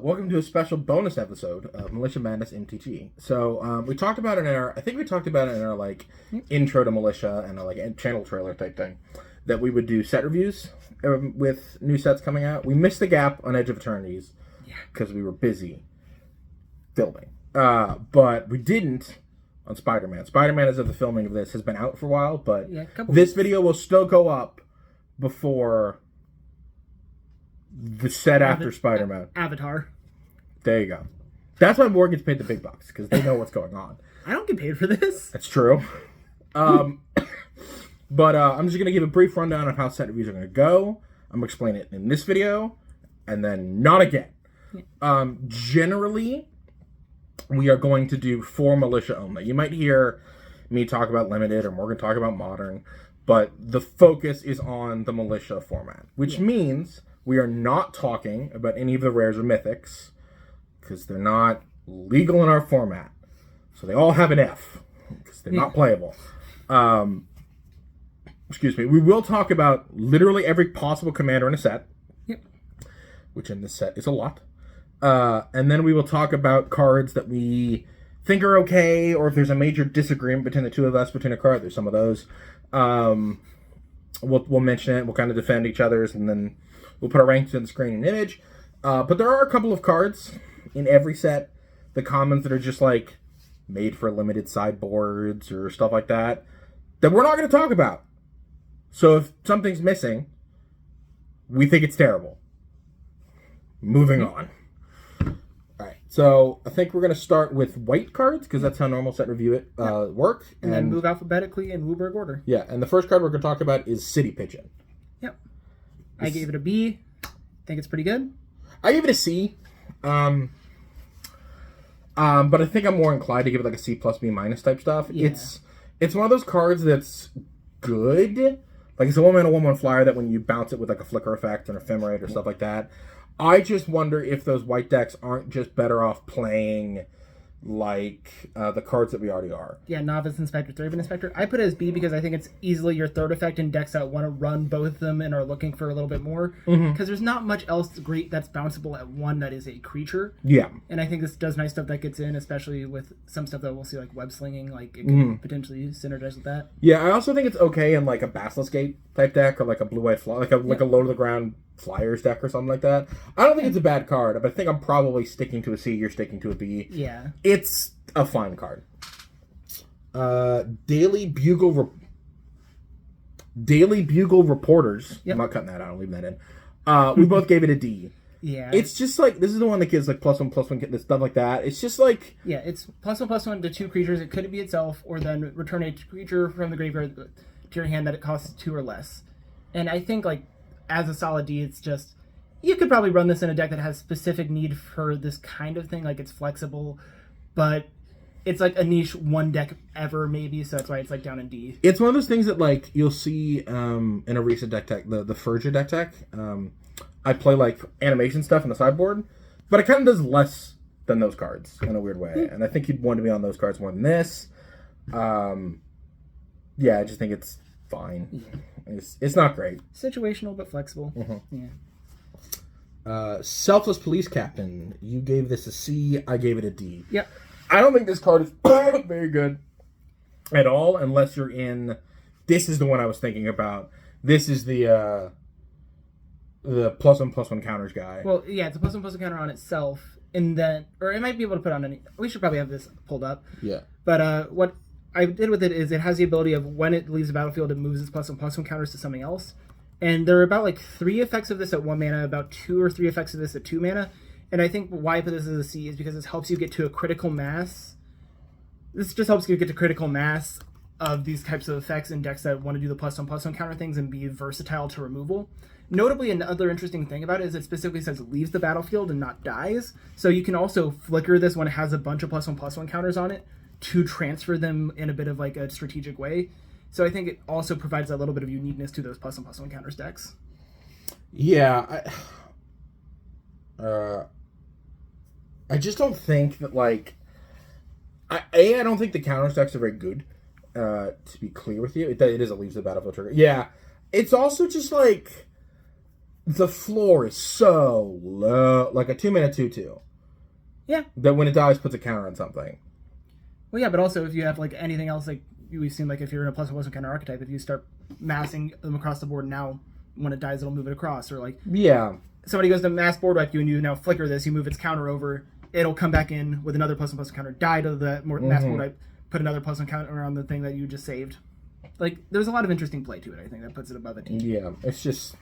Welcome to a special bonus episode of Militia Madness MTG. So we talked about it in our, intro to Militia and our channel trailer type thing, that we would do set reviews with new sets coming out. We missed the gap on Edge of Eternities because we were busy filming, but we didn't on Spider-Man. Spider-Man, as of the filming of this, has been out for a while, but this video will still go up before the set after Spider-Man. Avatar. There you go. That's why Morgan gets paid the big bucks, because they know what's going on. I don't get paid for this. That's true. But I'm just going to give a brief rundown of how set reviews are going to go. I'm going to explain it in this video, and then not again. Generally, we are going to do 4 Militia only. You might hear me talk about Limited or Morgan talk about Modern, but the focus is on the Militia format, which means we are not talking about any of the rares or mythics, because they're not legal in our format. So they all have an F, because they're not playable. Excuse me. We will talk about literally every possible commander in a set, which in this set is a lot. And then we will talk about cards that we think are okay, or if there's a major disagreement between the two of us between a card. There's some of those. We'll mention it. We'll kind of defend each other's, and then we'll put our ranks on the screen and image. But there are a couple of cards in every set, the commons that are just like made for limited sideboards or stuff like that we're not going to talk about. So if something's missing, we think it's terrible. Moving on. Alright, so I think we're going to start with white cards, because that's how normal set review work. And then move alphabetically in Wooburg order. Yeah, and the first card we're going to talk about is City Pigeon. Yep. I gave it a B. Think it's pretty good. I gave it a C. But I think I'm more inclined to give it like a C plus B minus type stuff. Yeah. It's one of those cards that's good. Like, it's a 1-mana 1/1 flyer that when you bounce it with like a flicker effect and ephemerate or stuff like that. I just wonder if those white decks aren't just better off playing like the cards that we already are. Yeah, Novice Inspector, Thraben Inspector. I put it as B because I think it's easily your third effect in decks that want to run both of them and are looking for a little bit more. Because there's not much else great that's bounceable at one that is a creature. Yeah. And I think this does nice stuff that gets in, especially with some stuff that we'll see, like web slinging. Like, it can potentially synergize with that. Yeah, I also think it's okay in like a Basilisk Gate type deck, or like a blue-white fly, like a low to the ground Flyers deck or something like that. I don't think it's a bad card, but I think I'm probably sticking to a C. You're sticking to a B. Yeah. It's a fine card. Daily Bugle Reporters. Yep. I'm not cutting that out. I'm leaving that in. We both gave it a D. Yeah. It's just like, this is the one that gives like +1/+1, stuff like that. It's just like... Yeah, it's +1/+1 to 2 creatures. It could be itself, or then return a creature from the graveyard to your hand that it costs 2 or less. And I think, like, as a solid D, it's just... You could probably run this in a deck that has specific need for this kind of thing. Like, it's flexible, but it's like a niche one deck ever, maybe, so that's why it's like down in D. It's one of those things that, like, you'll see in a recent deck tech, the Fergia deck tech. I play, like, animation stuff in the sideboard, but it kind of does less than those cards in a weird way. And I think you'd want to be on those cards more than this. Yeah, I just think it's fine. Yeah. It's not great. Situational, but flexible. Yeah. Selfless Police Captain. You gave this a C. I gave it a D. Yep. I don't think this card is very good at all, unless you're in... This is the one I was thinking about. This is the +1/+1 counters guy. Well, yeah, it's a +1/+1 counter on itself, and then... Or it might be able to put on any... We should probably have this pulled up. Yeah. But what I did with it is it has the ability of when it leaves the battlefield, it moves its +1/+1 counters to something else. And there are about like 3 effects of this at 1 mana, about 2 or 3 effects of this at 2 mana. And I think why I put this as a C is because this helps you get to a critical mass. This just helps you get to critical mass of these types of effects in decks that want to do the +1/+1 counter things and be versatile to removal. Notably, another interesting thing about it is it specifically says it leaves the battlefield and not dies. So you can also flicker this when it has a bunch of +1/+1 counters on it to transfer them in a bit of like a strategic way. So I think it also provides a little bit of uniqueness to those +1/+1 counters decks. Yeah, I just don't think that, like... I don't think the counters decks are very good, to be clear with you. It is a leaves the battlefield trigger. Yeah, it's also just like... the floor is so low, like a 2-mana 2/2. Yeah. That when it dies, puts a counter on something. Well, yeah, but also if you have like anything else, like we've seen, like if you're in a +1/+1 counter archetype, if you start massing them across the board now, when it dies, it'll move it across, or like somebody goes to mass board wipe you and you now flicker this, you move its counter over, it'll come back in with another +1/+1 counter, die to the mass board wipe, put another +1 counter on the thing that you just saved. Like, there's a lot of interesting play to it, I think, that puts it above a team. Yeah, it's just,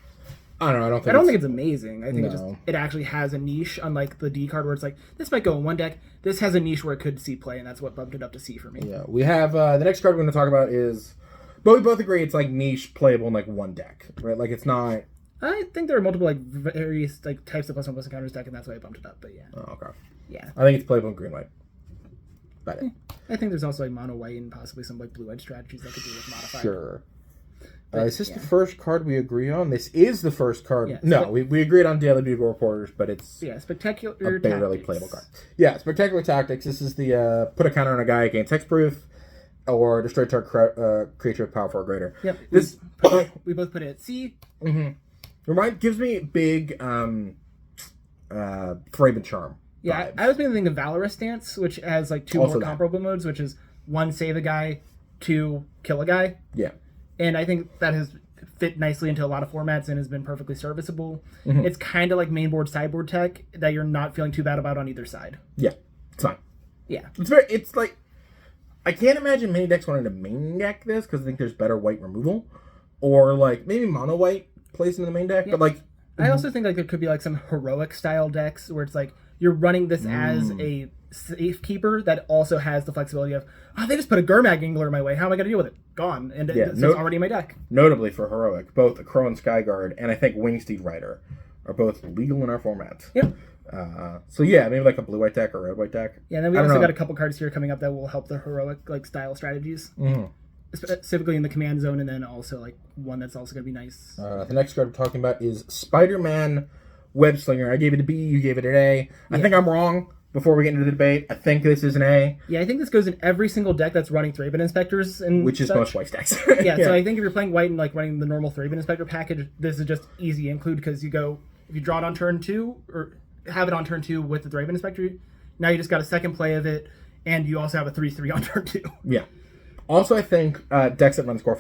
I don't know, I don't think it's amazing. I think it actually has a niche, unlike the D card where it's like, this might go in one deck. This has a niche where it could see play, and that's what bumped it up to C for me. Yeah, we have, the next card we're going to talk about is, but we both agree it's like niche, playable in like one deck, right? Like, it's not... I think there are multiple like various like types of +1/+1 counters deck, and that's why I bumped it up, but yeah. Oh, okay. Yeah. I think it's playable in green-white. About it. I think there's also like mono-white and possibly some like blue-white strategies that could do with modified. Sure. Is this the first card we agree on? This is the first card. Yeah, no, we agreed on Daily Bugle Reporters, but it's Spectacular a barely playable card. Yeah, Spectacular Tactics. This is the put a counter on a guy against hexproof, or destroy target creature with power 4 or greater. Yep. We both put it at C. Mm-hmm. Gives me big Thraben Charm. Yeah, I was thinking of Valorous Stance, which has like two more comparable modes, which is 1, save a guy, 2, kill a guy. Yeah. And I think that has fit nicely into a lot of formats and has been perfectly serviceable. It's kind of like mainboard sideboard tech that you're not feeling too bad about on either side. Yeah, it's fine. Yeah. It's like, I can't imagine many decks wanting to main deck this because I think there's better white removal. Or like maybe mono white placed in the main deck. Yeah. But like, I also think like there could be like some heroic style decks where it's like you're running this as a safekeeper that also has the flexibility of, oh, they just put a Gurmag Angler in my way. How am I going to deal with it? Gone. And it's already in my deck. Notably for heroic, both Crow and Skyguard and I think Wingsteed Rider are both legal in our format. Yep. So yeah, maybe like a blue-white deck or red-white deck. Yeah, and then we also got a couple cards here coming up that will help the heroic like style strategies. Specifically in the command zone, and then also like one that's also going to be nice. The next card we're talking about is Spider-Man Webslinger. I gave it a B, you gave it an A. I think I'm wrong. Before we get into the debate, I think this is an A. Yeah, I think this goes in every single deck that's running Thraben Inspectors. Which is most white decks. Yeah, so I think if you're playing white and like running the normal Thraben Inspector package, this is just easy include because you go, if you draw it on turn 2, or have it on turn 2 with the Thraben Inspector, now you just got a second play of it, and you also have a 3/3 on turn 2. Yeah. Also, I think decks that run Core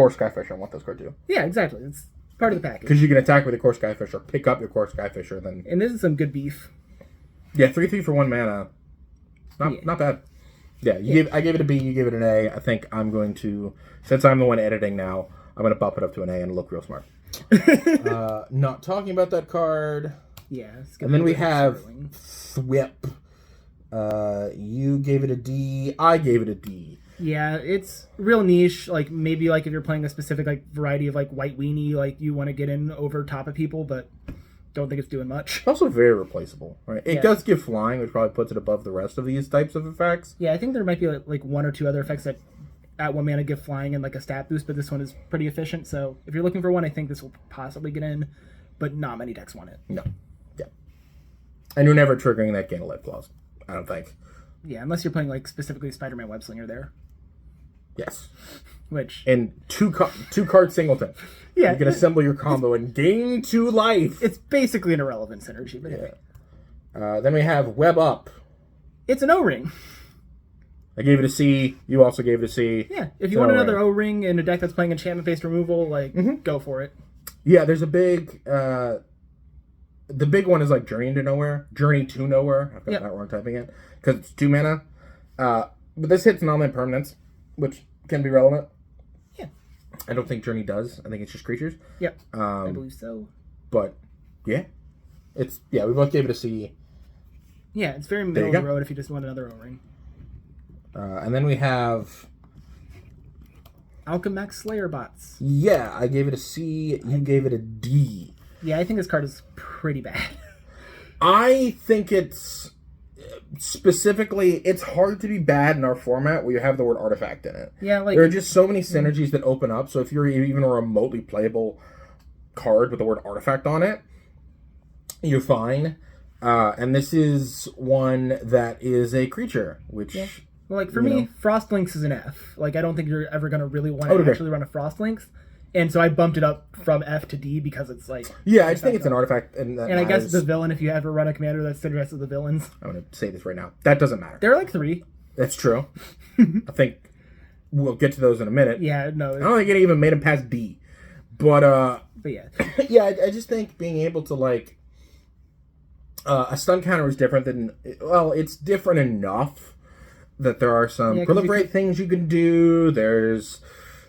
Skyfisher want this card too. Yeah, exactly. It's part of the package. Because you can attack with a Core Skyfisher, pick up your Core Skyfisher, then... And this is some good beef. Yeah, 3/3 for 1 mana. Not bad. Yeah, I gave it a B, you gave it an A. I think I'm going to, since I'm the one editing now, I'm going to bump it up to an A and look real smart. Not talking about that card. Yeah. And then we have Thwip. You gave it a D. I gave it a D. Yeah, it's real niche. Like maybe like if you're playing a specific like variety of like white weenie, like you want to get in over top of people, but don't think it's doing much. It's also very replaceable, right? It does give flying, which probably puts it above the rest of these types of effects. Yeah, I think there might be like 1 or 2 other effects that at 1 mana give flying and like a stat boost, but this one is pretty efficient. So if you're looking for one, I think this will possibly get in, but not many decks want it. No. Yeah. And you're never triggering that Gain of Life clause, I don't think. Yeah, unless you're playing like specifically Spider-Man Webslinger there. Yes. Which... And two card singleton. Yeah. You can assemble your combo and gain 2 life. It's basically an irrelevant synergy, but anyway. Then we have Web Up. It's an O-Ring. I gave it a C. You also gave it a C. Yeah. If you want another O-Ring in a deck that's playing enchantment-based removal, like, go for it. Yeah, there's a big... the big one is like Journey to Nowhere. Journey to Nowhere. I've got that wrong typing it. Because it's 2 mana. But this hits non-land permanents, which can be relevant. Yeah. I don't think Journey does. I think it's just creatures. Yep. I believe so. But, yeah. We both gave it a C. Yeah, it's very middle of the road if you just want another O-Ring. And then we have... Alchemax Slayer Bots. Yeah, I gave it a C. You gave it a D. Yeah, I think this card is pretty bad. I think it's... Specifically, it's hard to be bad in our format where you have the word artifact in it. Yeah, like... There are just so many synergies that open up, so if you're even a remotely playable card with the word artifact on it, you're fine. And this is one that is a creature, which... Yeah. Well, like, for me, Frostlinks is an F. Like, I don't think you're ever going to really want to actually run a Frostlinks. And so I bumped it up from F to D because it's like... Yeah, I just think it's an artifact. And I guess the villain, if you ever run a commander that's the rest of the villains. I'm going to say this right now. That doesn't matter. There are like 3. That's true. I think we'll get to those in a minute. Yeah, no. I don't think it even made him past D. But yeah. Yeah, I just think being able to, like... a stun counter is different than... Well, it's different enough that there are some proliferate things you can do. There's...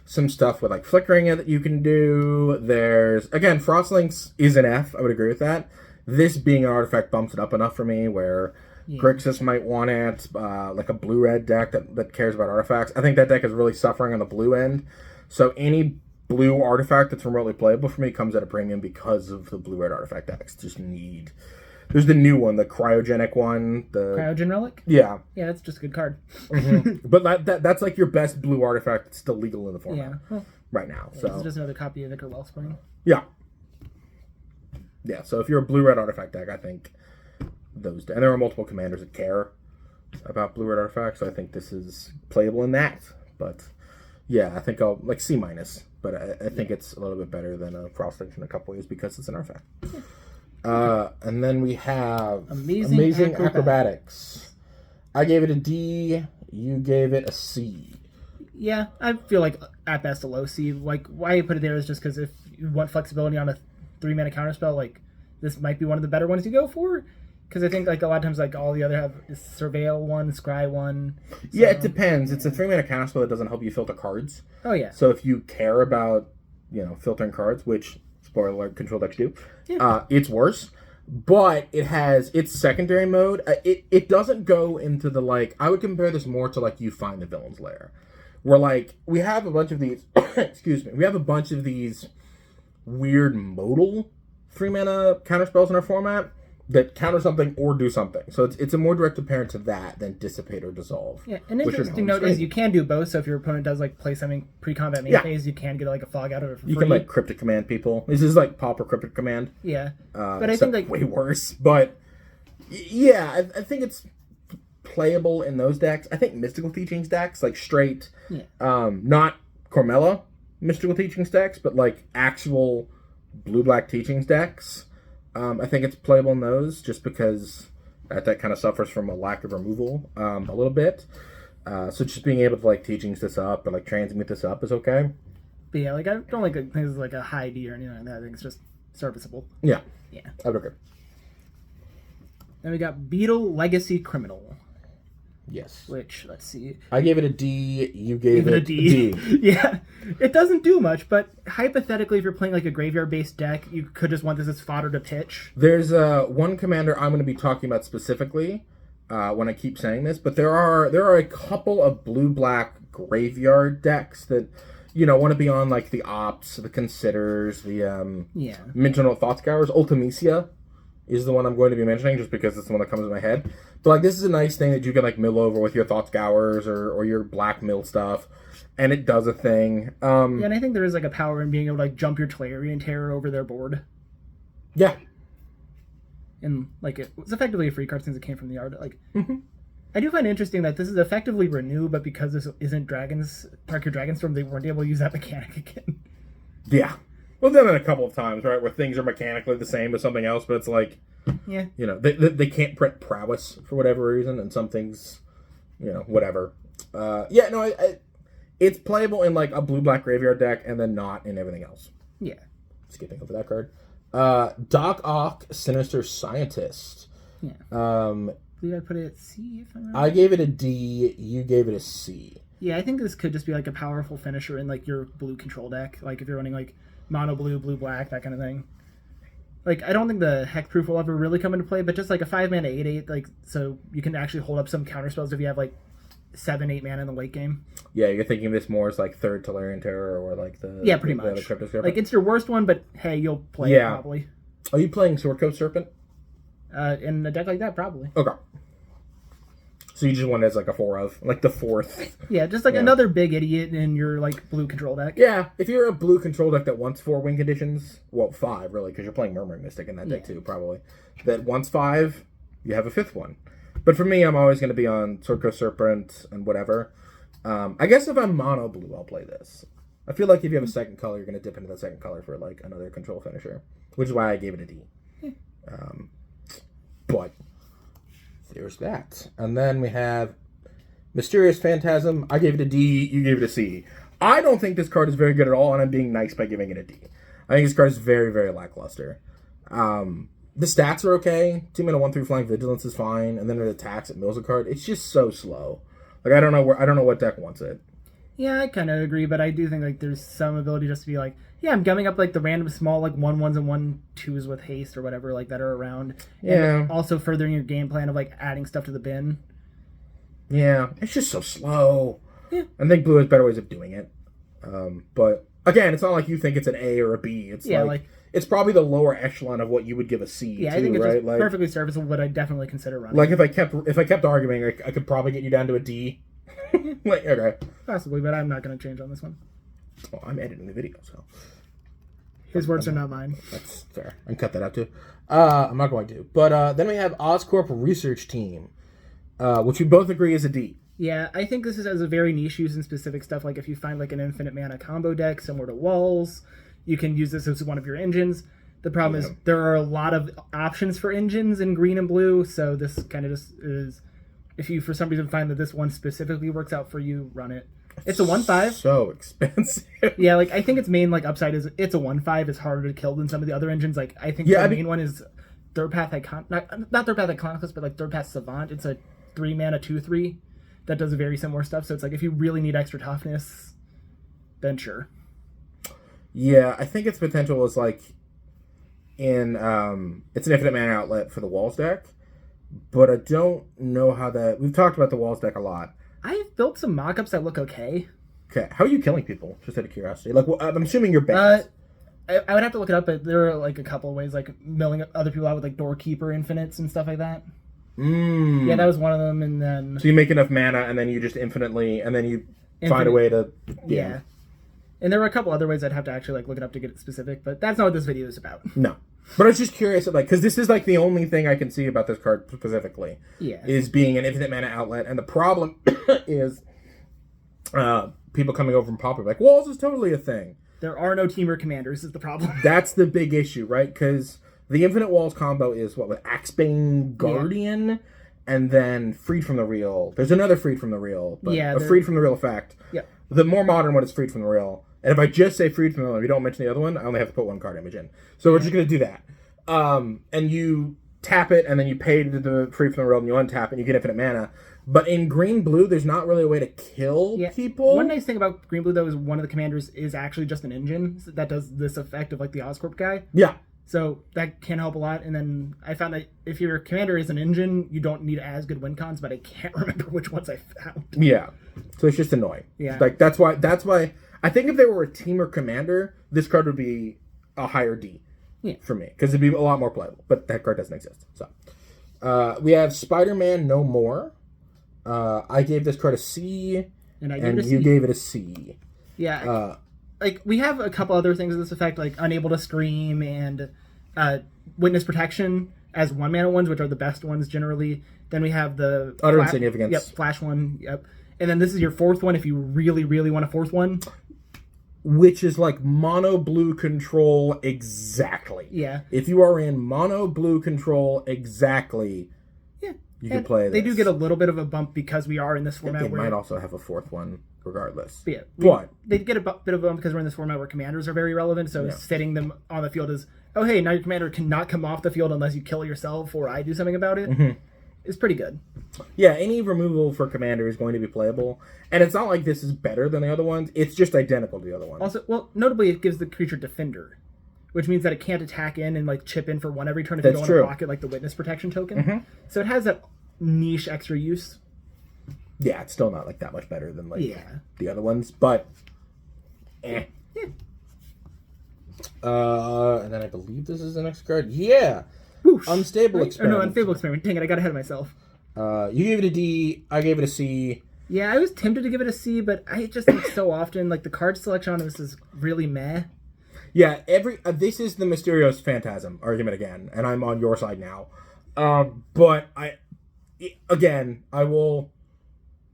some stuff with like flickering that you can do. There's again, Frostlinks is an F. I would agree with that. This being an artifact bumps it up enough for me where Grixis might want it, like a blue-red deck that cares about artifacts. I think that deck is really suffering on the blue end. So any blue artifact that's remotely playable for me comes at a premium because of the blue-red artifact decks. There's the new one, the cryogenic one. The Cryogen Relic? Yeah. Yeah, that's just a good card. Mm-hmm. But that's like your best blue artifact that's still legal in the format right now. So this is just another copy of Vicar Wellspring. Yeah. Yeah, so if you're a blue-red artifact deck, I think those... And there are multiple commanders that care about blue-red artifacts, so I think this is playable in that. But yeah, I think I'll... Like C-. But I think it's a little bit better than a Frostlings in a couple ways because it's an artifact. And then we have Amazing Acrobatics. I gave it a D. You gave it a C. Yeah, I feel like at best a low C. Like, why I put it there is just because if you want flexibility on a 3-mana counterspell, like, this might be one of the better ones to go for. Because I think, like, a lot of times, like, all the other have is Surveil 1, Scry 1. So. Yeah, it depends. It's a 3-mana counterspell that doesn't help you filter cards. Oh, yeah. So if you care about, filtering cards, which... spoiler alert, control decks do. Yeah. It's worse, but it has its secondary mode. It doesn't go into the, like... I would compare this more to, like, you find the villain's lair. Where, like, we have a bunch of these... excuse me. We have a bunch of these weird modal 3-mana counterspells in our format that counter something or do something. So it's a more direct compare to that than Dissipate or Dissolve. Yeah, an interesting note is you can do both. So if your opponent does like play something pre-combat main phase, you can get like a fog out of it for free. You can like Cryptic Command people. This is like Pauper Cryptic Command. Yeah, but I think like way worse. But yeah, I think it's playable in those decks. I think Mystical Teachings decks, like straight, not Cormella Mystical Teachings decks, but like actual blue-black Teachings decks. I think it's playable in those just because that deck kind of suffers from a lack of removal a little bit. So just being able to like Teachings this up or like transmute this up is okay. But yeah, like I don't like think it's like a high D or anything like that. I think it's just serviceable. Yeah. Yeah. I would agree. Then we got Beetle Legacy Criminal. Yes. Which, let's see. I gave it a D. You gave it a D. Yeah. It doesn't do much, but hypothetically, if you're playing like a graveyard-based deck, you could just want this as fodder to pitch. There's one commander I'm going to be talking about specifically when I keep saying this, but there are a couple of blue-black graveyard decks that, want to be on like the Ops, the Considers, the Mintonal Thought Scours. Ultimecia is the one I'm going to be mentioning just because it's the one that comes to my head. But like this is a nice thing that you can like mill over with your Thought Scours or your black mill stuff, and it does a thing. Yeah, and I think there is like a power in being able to like jump your Tolarian Terror over their board. Yeah. And like it was effectively a free card since it came from the art. Like I do find it interesting that this is effectively Renew, but because this isn't Park Your Dragonstorm, they weren't able to use that mechanic again. Yeah. Well, done it a couple of times, right? Where things are mechanically the same as something else, but it's like, they can't print prowess for whatever reason, and some things, whatever. It's playable in like a blue-black graveyard deck, and then not in everything else. Yeah. Skipping over that card. Doc Ock, Sinister Scientist. Yeah. I believe I put it at C, if I'm right. I gave it a D. You gave it a C. Yeah, I think this could just be like a powerful finisher in like your blue control deck. Like if you're running like mono blue, blue black, that kind of thing. Like I don't think the Hexproof will ever really come into play, but just like a 5-mana 8/8, like so you can actually hold up some counter spells if you have like 7-8 mana in the late game. Yeah, you're thinking this more as like third Tolarian Terror or like the pretty much. Like it's your worst one, but hey, you'll play it probably. Are you playing Swordcoat Serpent? In a deck like that, probably. Okay. So you just want it as like a 4 of, like the fourth. Yeah, just like another big idiot in your like blue control deck. Yeah, if you're a blue control deck that wants 4 win conditions, well 5 really, because you're playing Murmuring Mystic in that deck too, probably. That wants 5, you have a 5th one. But for me, I'm always going to be on Swordcoat Serpent and whatever. I guess if I'm mono blue, I'll play this. I feel like if you have a second color, you're going to dip into the second color for like another control finisher, which is why I gave it a D. But there's that. And then we have Mysterious Phantasm. I gave it a D. You gave it a C. I don't think this card is very good at all, and I'm being nice by giving it a D. I think this card is very, very lackluster. The stats are okay. 2 mana 1/3 flying vigilance is fine, and then it attacks, it mills a card. It's just so slow. Like I don't know what deck wants it. Yeah, I kind of agree, but I do think like there's some ability just to be like, yeah, I'm gumming up like the random small like 1/1s and 1/2s with haste or whatever like that are around. Yeah. And also furthering your game plan of like adding stuff to the bin. Yeah, it's just so slow. Yeah. I think Blue has better ways of doing it. But again, it's not like you think it's an A or a B. It's like it's probably the lower echelon of what you would give a C. Yeah, too, I think it's right? just perfectly serviceable, but I definitely consider running. Like if I kept arguing, I could probably get you down to a D. Like okay, possibly, but I'm not going to change on this one. Well, I'm editing the video, so his words are not mine. That's fair. I can cut that out too. I'm not going to. But then we have Oscorp Research Team, which we both agree is a D. Yeah, I think this is as a very niche use in specific stuff. Like if you find like an infinite mana combo deck similar to Walls, you can use this as one of your engines. The problem is there are a lot of options for engines in green and blue, so this kind of just is. If you for some reason find that this one specifically works out for you, run it. It's a 1/5. So expensive. Yeah, like I think its main like upside is it's a 1/5. It's harder to kill than some of the other engines. Like I think the main one is Third Path Icon, not Third Path Iconoclast, but like Third Path Savant. It's a 3 mana 2/3 that does very similar stuff. So it's like if you really need extra toughness, then sure. Yeah, I think its potential is like in it's an infinite mana outlet for the Walls deck, but I don't know how that. We've talked about the Walls deck a lot. I've built some mock-ups that look okay. Okay, how are you killing people? Just out of curiosity. Like, well, I'm assuming you're bad. I would have to look it up, but there are like a couple of ways, like milling other people out with like Doorkeeper infinites and stuff like that. Yeah, that was one of them, and then so you make enough mana, and then you just infinitely, and then you find a way to yeah. And there were a couple other ways I'd have to actually like look it up to get it specific, but that's not what this video is about. No, but I was just curious, like, because this is like the only thing I can see about this card specifically. Yeah, is being an infinite mana outlet, and the problem is people coming over from Pauper like Walls is totally a thing. There are no Teamer commanders is the problem. That's the big issue, right? Because the Infinite Walls combo is what with Axebane Guardian, and then Freed from the Real. There's another Freed from the Real, but a Freed from the Real effect. Yeah. The more modern one is Freed from the Real. And if I just say Freed from the Real, if you don't mention the other one, I only have to put one card image in. So we're just going to do that. And you tap it, and then you pay to the Freed from the Real, and you untap it, and you get infinite mana. But in green-blue, there's not really a way to kill people. One nice thing about green-blue, though, is one of the commanders is actually just an engine that does this effect of, like, the Oscorp guy. Yeah. So that can help a lot. And then I found that if your commander is an engine, you don't need as good win cons, but I can't remember which ones I found. Yeah. So it's just annoying. Yeah. Like, that's why I think if they were a team or commander, this card would be a higher D for me, because it'd be a lot more playable. But that card doesn't exist. So we have Spider-Man No More. I gave this card a C, and you gave it a C. Yeah. Like, we have a couple other things of this effect, like Unable to Scream and Witness Protection as 1 mana ones, which are the best ones generally. Then we have the Utter Insignificance. Yep, Flash one. Yep. And then this is your 4th one if you really, really want a 4th one. Which is like mono blue control exactly. Yeah. If you are in mono blue control exactly, you can play this. They do get a little bit of a bump because we are in this format. They might also have a 4th one regardless. But they get a bit of a bump because we're in this format where commanders are very relevant. So setting them on the field is, oh hey, now your commander cannot come off the field unless you kill yourself or I do something about it. Mm-hmm. It's pretty good. Yeah, any removal for commander is going to be playable. And it's not like this is better than the other ones. It's just identical to the other ones. Also, well, notably it gives the creature Defender, which means that it can't attack in and like chip in for 1 every turn if you don't want to block it like the Witness Protection token. Mm-hmm. So it has that niche extra use. Yeah, it's still not like that much better than like the other ones, but Yeah. And then I believe this is the next card. Yeah. Whoosh. Unstable Experiment. Oh, no, Unstable Experiment. Dang it, I got ahead of myself. You gave it a D, I gave it a C. Yeah, I was tempted to give it a C, but I just think so often, like, the card selection on this is really meh. Yeah, this is the Mysterious Phantasm argument again, and I'm on your side now. But I will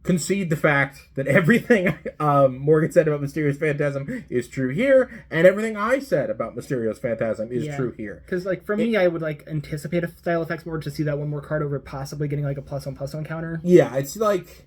concede the fact that everything Morgan said about Mysterious Phantasm is true here, and everything I said about Mysterious Phantasm is true here. Because, like, for me, I would, like, anticipate a style effects more to see that one more card over possibly getting, like, a +1/+1 counter. Yeah, it's like...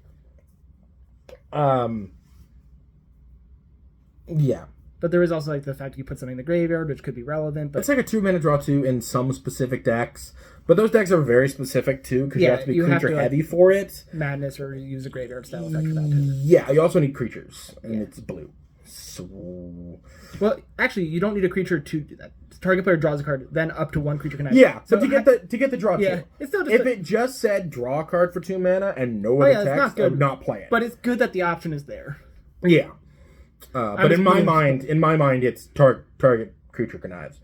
yeah. But there is also, like, the fact you put something in the graveyard, which could be relevant. But it's like a 2-mana draw 2 in some specific decks. But those decks are very specific, too, because you have to be creature-heavy for it. Madness or use a graveyard style effect for that, too. Yeah, you also need creatures, and it's blue. So... well, actually, you don't need a creature to do that. Target player draws a card, then up to one creature can act. Yeah, so to get the draw 2. It's still just it just said draw a card for 2 mana and no other text, I would not play it. But it's good that the option is there. Yeah. But in my mind, it's target creature connives.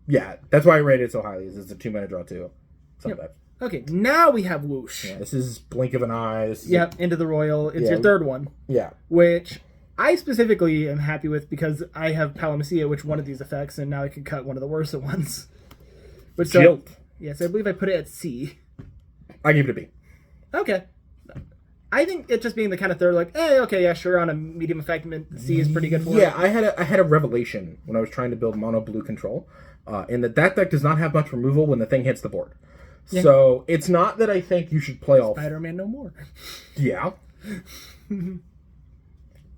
Yeah, that's why I rated it so highly. Is it's a 2-mana draw 2. Sometimes. Okay, now we have Whoosh. Yeah, this is blink of an eye. Into the Royal. It's your third one. Yeah. Which I specifically am happy with because I have Palamecia, which one of these effects, and now I can cut one of the worst ones. Which Jilt. Yes, I believe I put it at C. I give it a B. Okay. I think it just being the kind of third, like, okay, yeah, sure, on a medium effect, C is pretty good for it. Yeah, I had a revelation when I was trying to build mono blue control, in that deck does not have much removal when the thing hits the board. Yeah. So it's not that I think you should play all Spider-Man no more. Yeah.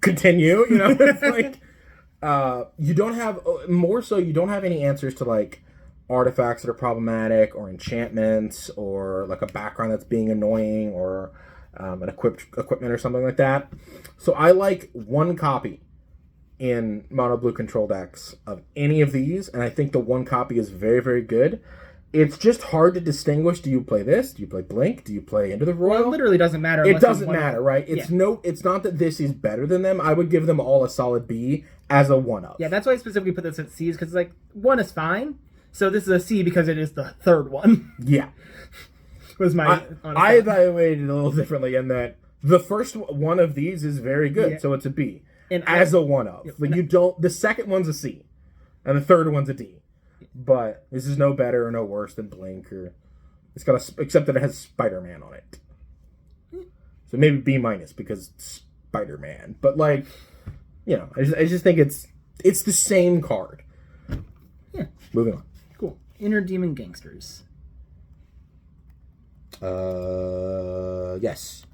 Continue, it's like you don't have you don't have any answers to like artifacts that are problematic or enchantments or like a background that's being annoying or an equipment or something like that. So I like one copy in mono blue control decks of any of these, and I think the one copy is very, very good. It's just hard to distinguish. Do you play this? Do you play Blink? Do you play Into the Royal? Well, it literally doesn't matter. It doesn't matter, right? It's it's not that this is better than them. I would give them all a solid B as a one of. Yeah, that's why I specifically put this at C, because like 1 is fine. So this is a C because it is the third one. Yeah. Was my I evaluated it a little differently in that the first one of these is very good, so it's a B. And as a one of. But the second one's a C. And the third one's a D. But this is no better or no worse than Blink, or except that it has Spider-Man on it. So maybe B- because Spider-Man. But like, I just think it's the same card. Yeah. Moving on. Cool. Inner Demon Gangsters. Yes.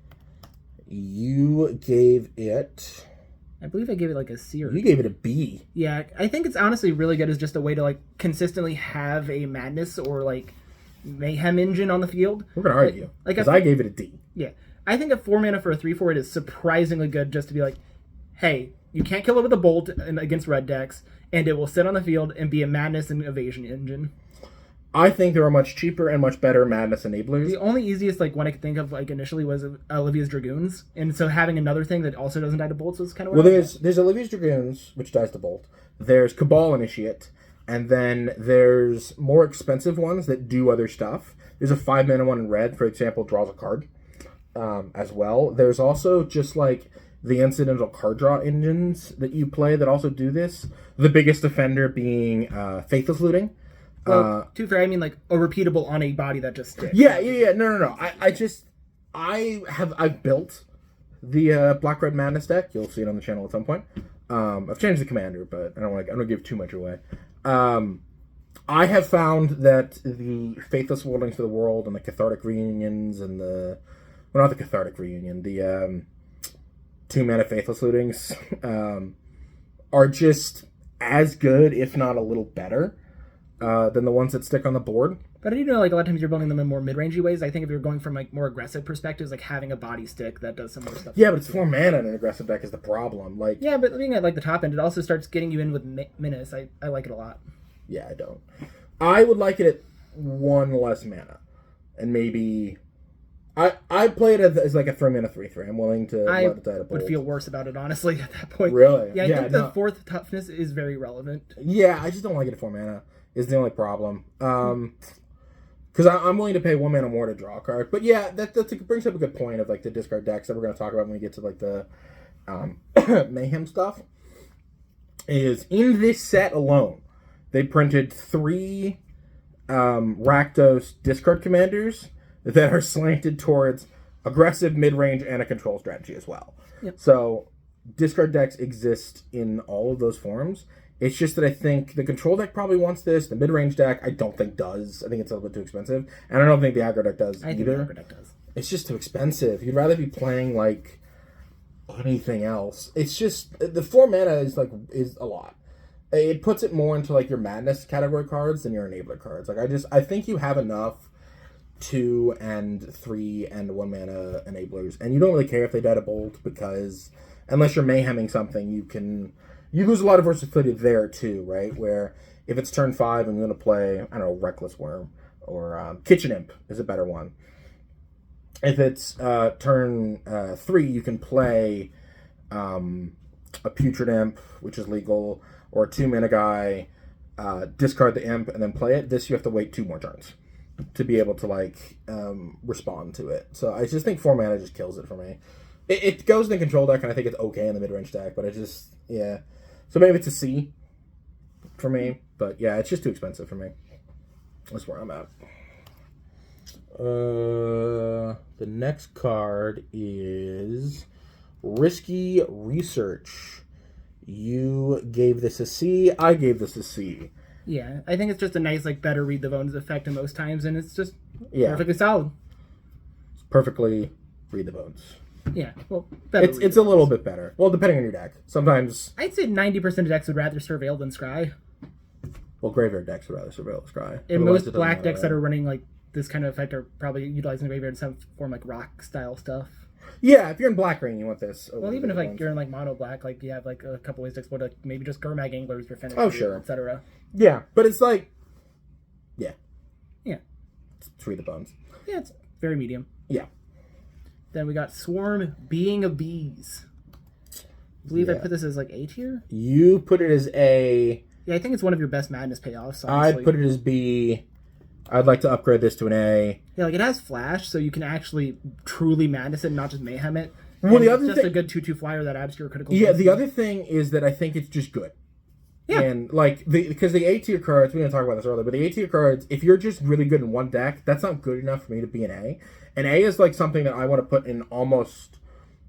You gave it... I believe I gave it like a C or... You gave it a B. Yeah, I think it's honestly really good as just a way to like consistently have a Madness or like Mayhem engine on the field. We're going to argue. Because I gave it a D. Yeah. I think a 4 mana for a 3/4 it is surprisingly good just to be like, hey, you can't kill it with a bolt against red decks, and it will sit on the field and be a Madness and evasion engine. I think there are much cheaper and much better Madness enablers. The only easiest one I could think of initially was Olivia's Dragoons, and so having another thing that also doesn't die to bolts was kind of there's Olivia's Dragoons, which dies to bolt. There's Cabal Initiate, and then there's more expensive ones that do other stuff. There's a 5-mana one in red, for example, draws a card as well. There's also just like the incidental card draw engines that you play that also do this. The biggest offender being Faithless Looting. Well, to be fair, I mean like a repeatable on a body that just sticks. Yeah. No. I've built the Black Red Madness deck. You'll see it on the channel at some point. I've changed the commander, but I don't give too much away. I have found that the Faithless Wardings for the World and the Cathartic Reunions and not the Cathartic Reunion, the 2-mana Faithless Lootings are just as good, if not a little better, than the ones that stick on the board. But I do know a lot of times you're building them in more mid-rangey ways. I think if you're going from more aggressive perspectives, having a body stick that does some more stuff. Yeah, but it's 4 mana in an aggressive deck is the problem. Yeah, but being at the top end, it also starts getting you in with menace. I like it a lot. Yeah, I don't. I would like it at 1 less mana, and maybe I play it as like a 3-mana 3/3. I'm willing to let it die to bolt. Would feel worse about it honestly at that point. Really? Yeah, I think the 4th toughness is very relevant. Yeah, I just don't like it at 4 mana. Is the only problem. Because I'm willing to pay 1 mana more to draw a card. But yeah, that brings up a good point of the discard decks that we're going to talk about when we get to the Mayhem stuff. Is in this set alone, they printed 3 Rakdos discard commanders that are slanted towards aggressive, mid-range, and a control strategy as well. Yep. So discard decks exist in all of those forms. It's just that I think the control deck probably wants this. The mid-range deck, I don't think does. I think it's a little bit too expensive. And I don't think the aggro deck does I either. think the aggro deck does. It's just too expensive. You'd rather be playing, like, anything else. It's just, the 4 mana is a lot. It puts it more into, like, your Madness category cards than your Enabler cards. Like, I think you have enough 2 and 3 and 1 mana Enablers. And you don't really care if they die to Bolt, because unless you're mayheming something, you lose a lot of versatility there too, right? Where if it's turn 5 and you're going to play, I don't know, Reckless Worm or Kitchen Imp is a better one. If it's turn 3, you can play a Putrid Imp, which is legal, or a 2 mana guy, discard the Imp and then play it. This you have to wait 2 more turns to be able to like respond to it. So I just think 4 mana just kills it for me. It goes in the control deck, and I think it's okay in the mid-range deck, but it just, yeah. So maybe it's a C for me, but yeah, it's just too expensive for me. That's where I'm at. The next card is Risky Research. You gave this a C. I gave this a C. Yeah, I think it's just a nice, like, better read the bones effect in most times, and it's just perfectly solid. It's perfectly read the bones. Yeah, well, better. It's a little bit better. Well, depending on your deck. Sometimes I'd say 90% of decks would rather Surveil than Scry. Well, graveyard decks would rather Surveil than Scry. And most black decks that are running like this kind of effect are probably utilizing graveyard in some form, like rock style stuff. Yeah, if you're in black green, you want this. Well, even if like you're in like mono black, like you have like a couple ways to exploit, like maybe just Gurmag Anglers or Finish, etc. Yeah, but it's like, yeah, it's read the bones. Yeah, it's very medium. Yeah. Then we got Swarm, Being of Bees. I believe I put this as like A tier. You put it as A. Yeah, I think it's one of your best Madness payoffs. Honestly. I'd put it as B. I'd like to upgrade this to an A. Yeah, like it has flash, so you can actually truly Madness it, not just mayhem it. Well, the it's other just thing, a good 2/2 flyer that adds to your critical. Yeah, the other thing is that I think it's just good. Yeah. And like because the A tier cards, we didn't talk about this earlier, but the A tier cards, if you're just really good in one deck, that's not good enough for me to be an A. An A is like something that I want to put in almost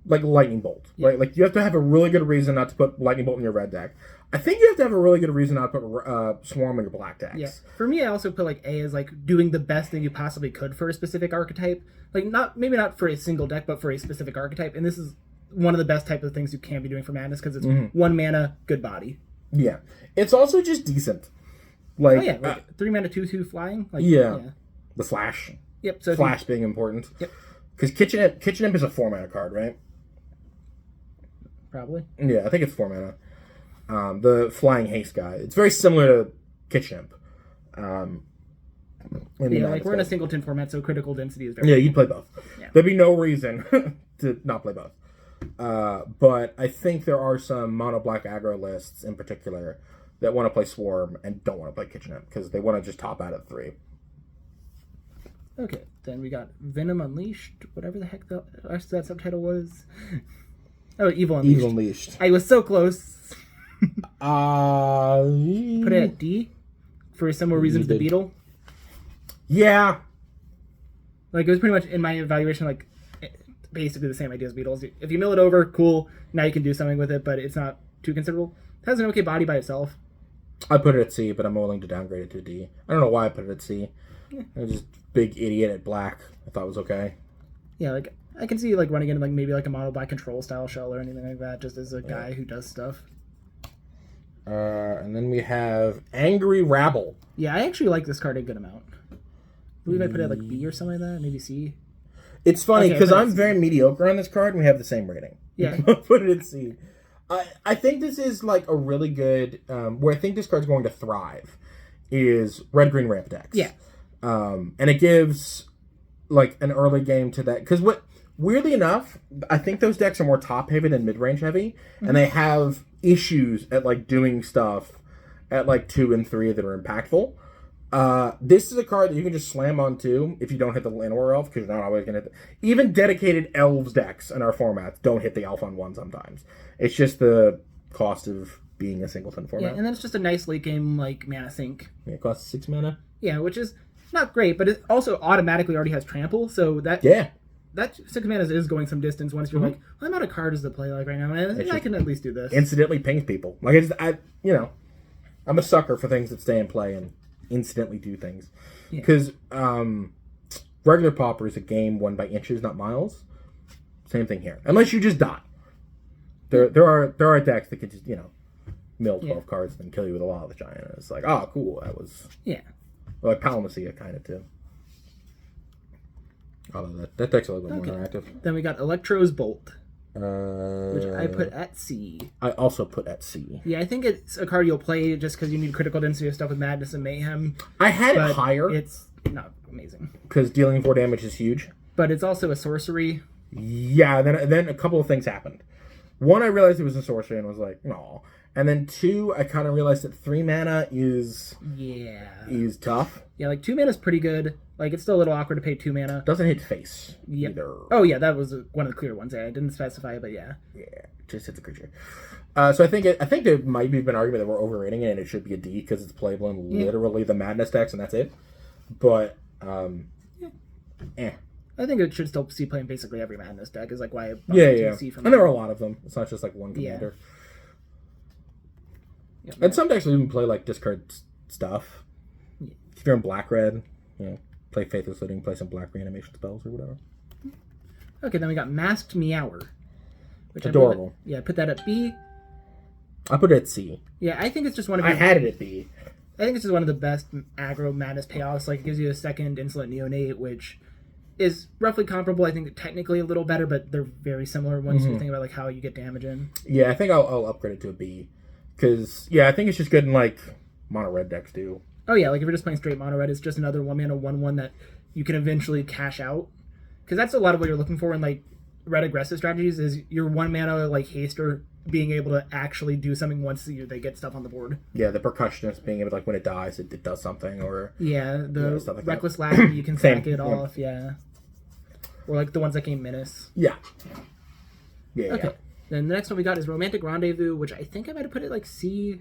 like Lightning Bolt, right? Like you have to have a really good reason not to put Lightning Bolt in your red deck. I think you have to have a really good reason not to put Swarm in your black decks. Yeah. For me, I also put like A as like doing the best thing you possibly could for a specific archetype. Like maybe not for a single deck, but for a specific archetype. And this is one of the best type of things you can be doing for Madness because it's 1 mana, good body. Yeah. It's also just decent. Like, like 3 mana 2/2 flying. Like, The flash. Yep. So flash being important. Yep. Because Kitchen Imp is a 4 mana card, right? Probably. Yeah, I think it's 4 mana. The flying haste guy. It's very similar to Kitchen Imp. Like we're in a singleton format, so critical density is very you'd play both. Yeah. There'd be no reason to not play both. But I think there are some mono black aggro lists in particular that want to play Swarm and don't want to play Kitchen Imp because they want to just top out at 3. Okay, then we got Venom Unleashed, whatever the heck that subtitle was. Oh, Evil Unleashed. Evil Unleashed. I was so close. Put it at D for similar reasons to Beetle. Yeah. Like, it was pretty much, in my evaluation, like, basically the same idea as Beetles. If you mill it over, cool, now you can do something with it, but it's not too considerable. It has an okay body by itself. I put it at C, but I'm willing to downgrade it to D. I don't know why I put it at C. I was just big idiot at black. I thought it was okay. Yeah, like, I can see, like, running into, like, maybe, like, a mono black control style shell or anything like that, just as a guy who does stuff. And then we have Angry Rabble. Yeah, I actually like this card a good amount. I believe I put it at, like, B or something like that, maybe C. It's funny, because I'm very mediocre on this card, and we have the same rating. Yeah. Put it at C. I think this is, like, a really good... where I think this card's going to thrive is red-green ramp decks. Yeah. And it gives, like, an early game to that. Because weirdly enough, I think those decks are more top-heavy than mid-range heavy, and they have issues at, like, doing stuff at, like, 2 and 3 that are impactful. This is a card that you can just slam on 2 if you don't hit the Llanowar Elf, because you're not always going to hit even dedicated Elves decks in our formats don't hit the Elf on 1 sometimes. It's just the cost of being a singleton format. Yeah, and then it's just a nice late game, like, mana sink. Yeah, it costs 6 mana. Yeah, which is not great, but it also automatically already has trample, so that that 6 mana is going some distance once you're like, well, I'm out of cards to play like right now, and I can at least do this. Instantly pings people. Like, I'm a sucker for things that stay in play and instantly do things. Because regular Pauper is a game won by inches, not miles. Same thing here. Unless you just die. There are decks that could just, mill 12 cards and then kill you with a Law of the Giant. And it's like, oh, cool. That was... Yeah. Well, like Palamecia kind of, too. Although that deck's a little bit more interactive. Then we got Electro's Bolt. Which I put at C. I also put at C. Yeah, I think it's a card you'll play just because you need critical density of stuff with Madness and Mayhem. I had it higher. It's not amazing. Because dealing 4 damage is huge. But it's also a sorcery. Yeah, then a couple of things happened. One, I realized it was a sorcery and was like, no. And then 2, I kind of realized that 3 mana is tough. Yeah, like 2 mana is pretty good. Like, it's still a little awkward to pay 2 mana. Doesn't hit face either. Oh, yeah, that was one of the clear ones. I didn't specify, but yeah. Yeah, just hits a creature. So I think there might be an argument that we're overrating it and it should be a D because it's playable in literally the Madness decks and that's it. But, I think it should still see play in basically every Madness deck is like why I C from and there are a lot of them. It's not just like one commander. Yeah, and some decks will even play like discard stuff. Yeah. If you're in black-red, play Faithless Looting, play some black reanimation spells or whatever. Okay, then we got Masked Meower. Which adorable. I put that at B. I put it at C. Yeah, I think it's just one of I had it at B. I think it's just one of the best aggro Madness payoffs. Like, it gives you a second Insolent Neonate, which is roughly comparable. I think technically a little better, but they're very similar once you think about like how you get damage in. Yeah, I think I'll upgrade it to a B. Because, I think it's just good in, like, mono-red decks, too. Oh, yeah, like, if you're just playing straight mono-red, it's just another 1-mana 1/1 that you can eventually cash out. Because that's a lot of what you're looking for in, like, red aggressive strategies, is your 1-mana, like, haster being able to actually do something once they get stuff on the board. Yeah, the percussionist being able to, like, when it dies, it does something, or... Yeah, the like reckless lackey, you can sack it off, Or, like, the ones that gain menace. Yeah. Okay. Then the next one we got is Romantic Rendezvous, which I think I might have put it like C.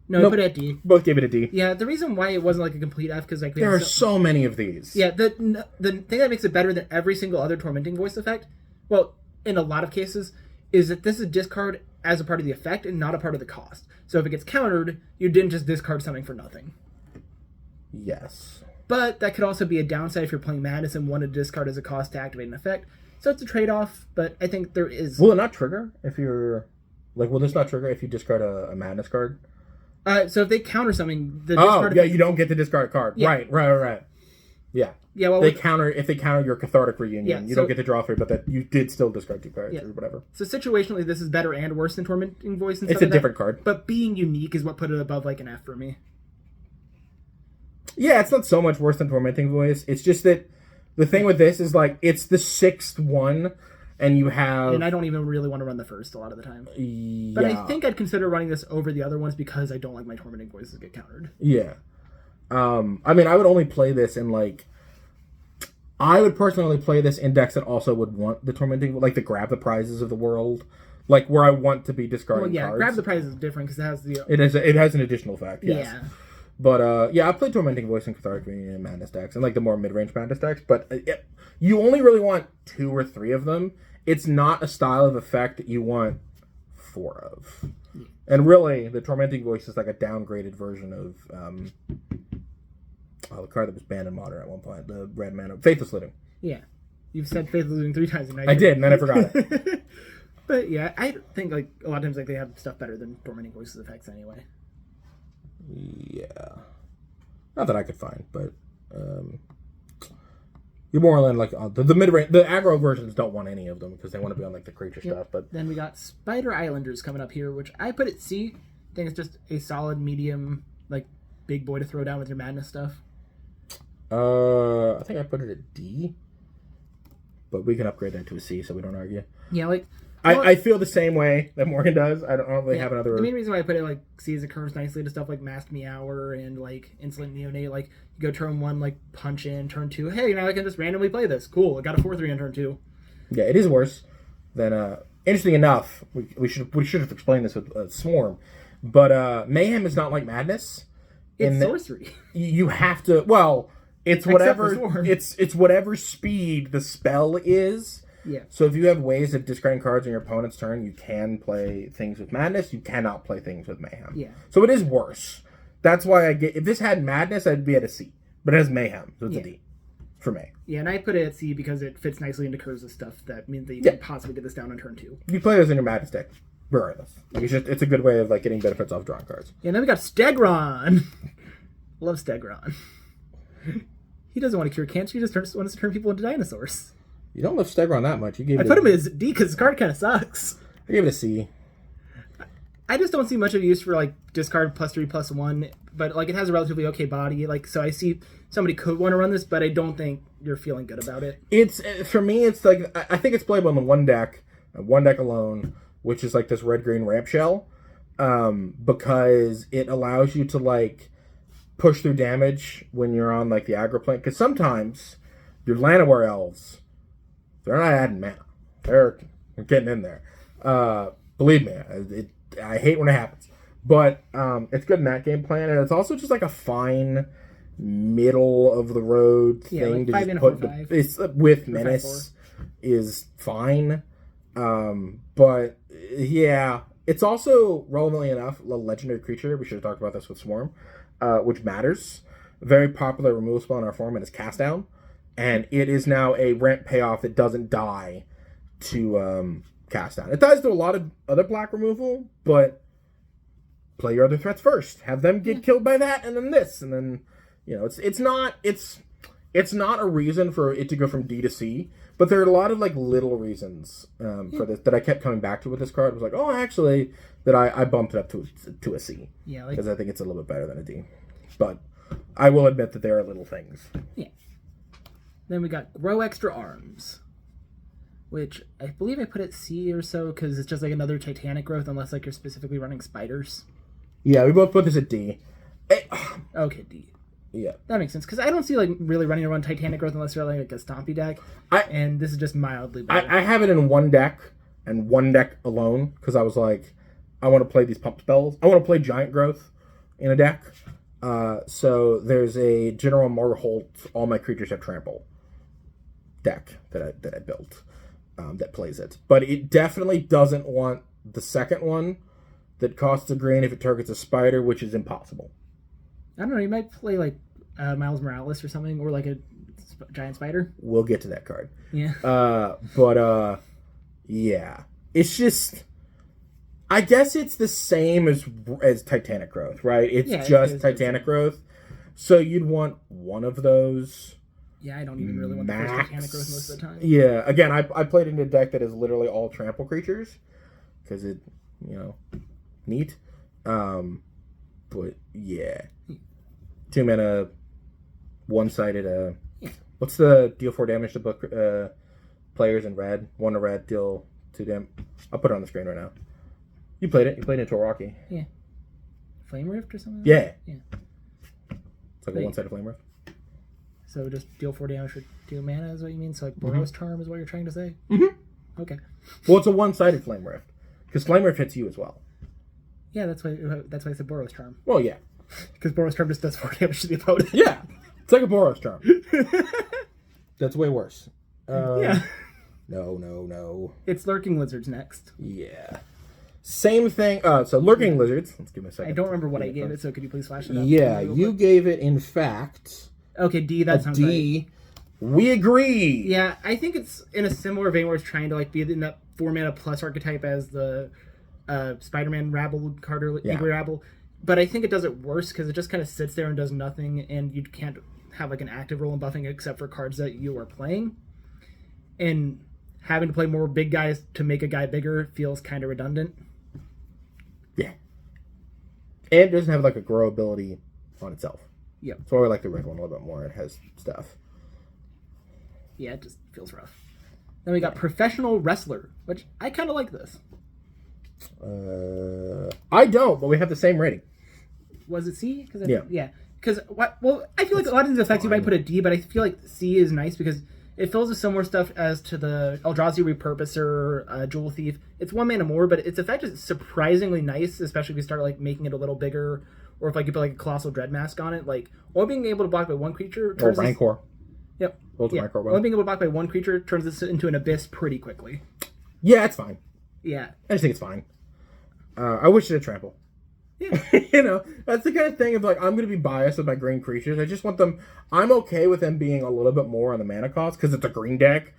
No, nope. I put it at D. Both gave it a D. Yeah, the reason why it wasn't like a complete F because like there are so many of these. Yeah, the thing that makes it better than every single other Tormenting Voice effect, well, in a lot of cases, is that this is discard as a part of the effect and not a part of the cost. So if it gets countered, you didn't just discard something for nothing. Yes. But that could also be a downside if you're playing Madness and want to discard as a cost to activate an effect. So it's a trade-off, but I think there is... Will it not trigger if you're... Like, will this not trigger if you discard a Madness card? So if they counter something... you don't get to discard a card. Yeah. Right. Yeah. Yeah, well... If they counter your Cathartic Reunion, you don't get to draw 3, but that you did still discard 2 cards or whatever. So situationally, this is better and worse than Tormenting Voice and stuff like that. It's a different card. But being unique is what put it above, like, an F for me. Yeah, it's not so much worse than Tormenting Voice. It's just that... The thing with this is, like, it's the 6th one, and you have... And I don't even really want to run the first a lot of the time. Yeah. But I think I'd consider running this over the other ones because I don't like my Tormenting Voices get countered. Yeah. I mean, I would only play this in, like... I would personally play this in decks that also would want the Tormenting... Like, the Grab the Prizes of the world. Like, where I want to be discarding cards. Grab the Prizes is different because it has the... It has an additional effect, yes. Yeah. But, I played Tormenting Voice and Cathartic Reunion in Madness decks, and, like, the more mid-range Madness decks, but you only really want 2 or 3 of them. It's not a style of effect that you want 4 of. Yeah. And really, the Tormenting Voice is, like, a downgraded version of, the card that was banned in Modern at one point, the red mana, Faithless Looting. Yeah. You've said Faithless Looting 3 times tonight. I did, and then I forgot it. But, yeah, I think, like, a lot of times, like, they have stuff better than Tormenting Voices effects anyway. Yeah, not that I could find, but you're more than like the mid range. The aggro versions don't want any of them because they want to be on like the creature stuff. But then we got Spider Islanders coming up here, which I put at C. I think it's just a solid medium, like big boy to throw down with your Madness stuff. I think I put it at D, but we can upgrade that to a C so we don't argue. Yeah, like. I feel the same way that Morgan does. I don't really have another... The main reason why I put it like C is it curves nicely to stuff like Masked Meower and like Insolent Neonate. Like you go turn 1, like punch in, turn 2. Hey, now I can just randomly play this. Cool. I got a 4/3 on turn 2. Yeah, it is worse than... Interesting enough, we should have explained this with Swarm, but Mayhem is not like Madness. It's sorcery. You have to... Well, It's Except whatever for Swarm. it's whatever speed the spell is. Yeah. So if you have ways of discarding cards on your opponent's turn, you can play things with Madness. You cannot play things with Mayhem. Yeah. So it is worse. That's why if this had Madness, I'd be at a C. But it has Mayhem, so it's a D for me. Yeah, and I put it at C because it fits nicely into Kurz's stuff. That means that you can possibly get this down on turn 2. You play those in your Madness deck, regardless. Like, it's a good way of getting benefits off drawing cards. Yeah, and then we got Stegron. Love Stegron. He doesn't want to cure cancer. He just wants to turn people into dinosaurs. You don't love Stegron that much. You gave I put him as D because his card kind of sucks. I gave it a C. I just don't see much of use for discard +3/+1, but it has a relatively okay body. So I see somebody could want to run this, but I don't think you're feeling good about it. It's for me. It's I think it's playable in one deck alone, which is this red-green ramp shell, because it allows you to push through damage when you're on the aggro plane. Because sometimes your Llanowar elves, they're not adding mana. They're getting in there. Believe me, I hate when it happens. But it's good in that game plan, and it's also just a fine middle of the road thing to just put. It's with menace is fine, but yeah, it's also relevantly enough a legendary creature. We should have talked about this with Swarm, which matters. Very popular removal spell in our format is Cast Down, and it is now a ramp payoff that doesn't die to Cast Down. It dies to a lot of other black removal, but play your other threats first. Have them get killed by that, and then this, and then it's not a reason for it to go from D to C, but there are a lot of little reasons for this that I kept coming back to with this card. It was actually that I bumped it up to a C. Yeah, because I think it's a little bit better than a D. But I will admit that there are little things. Yeah. Then we got Grow Extra Arms, which I believe I put at C or so because it's just another Titanic growth, unless you're specifically running spiders. Yeah, we both put this at D. Okay, D. Yeah, that makes sense because I don't see really running around Titanic growth unless you're a Stompy deck, and this is just mildly better. I have it in one deck and one deck alone because I was I want to play these pump spells. I want to play Giant Growth in a deck. So there's a General Morholt, all my creatures have trample deck that I built that plays it, but it definitely doesn't want the second one that costs a green if it targets a spider, which is impossible. I don't know. You might play Miles Morales or something, or a giant spider. We'll get to that card. Yeah. But yeah, it's just. I guess it's the same as Titanic Growth, right? It's just Titanic Growth, so you'd want one of those. Yeah, I don't even really want the first Titanic Growth most of the time. Yeah, again, I played in a deck that is literally all trample creatures because it, neat. But yeah. 2 mana, one-sided. What's the deal 4 damage to book players in red? 1 to red, deal 2 damage. I'll put it on the screen right now. You played it. You played it into Toraki. Yeah. Flame Rift or something? Yeah. Yeah. It's a one-sided Flame Rift. So just deal 4 damage for 2 mana is what you mean? So Boros Charm is what you're trying to say? Mm-hmm. Okay. Well, it's a one-sided Flame Rift because Flame Rift hits you as well. Yeah, that's why I said Boros Charm. Well, yeah. Because Boros Charm just does 4 damage to the opponent. Yeah. It's like a Boros Charm. That's way worse. Yeah. No. It's Lurking Lizards next. Yeah. Same thing. So Lurking Lizards. Let's give me a second. I don't remember what I gave it, so could you please flash it up? Yeah, you gave it, in fact... Okay, D, that sounds D. Right. We agree! Yeah, I think it's in a similar vein where it's trying to be in that 4 mana plus archetype as the Spider-Man Rabble card or Angry Rabble. But I think it does it worse because it just kind of sits there and does nothing, and you can't have an active role in buffing except for cards that you are playing. And having to play more big guys to make a guy bigger feels kind of redundant. Yeah. And it doesn't have a grow ability on itself. Yep. That's why I like the red one a little bit more. It has stuff. Yeah, it just feels rough. Then we got Professional Wrestler, which I kind of like this. I don't, but we have the same rating. Was it C? Yeah. Because I feel like a lot of these effects you might put a D, but I feel like C is nice because it fills with similar stuff as to the Eldrazi Repurposer, Jewel Thief. It's 1 mana more, but its effect is surprisingly nice, especially if you start making it a little bigger or if like you put like a Colossal Dread Mask on it, like only being able to block by one creature Or turns Rancor. Yep. Rancor only being able to block by one creature turns this into an Abyss pretty quickly. Yeah, it's fine. Yeah. I just think it's fine. I wish it had trample. Yeah. That's the kind of thing of like, I'm going to be biased with my green creatures. I just want them, I'm okay with them being a little bit more on the mana cost because it's a green deck.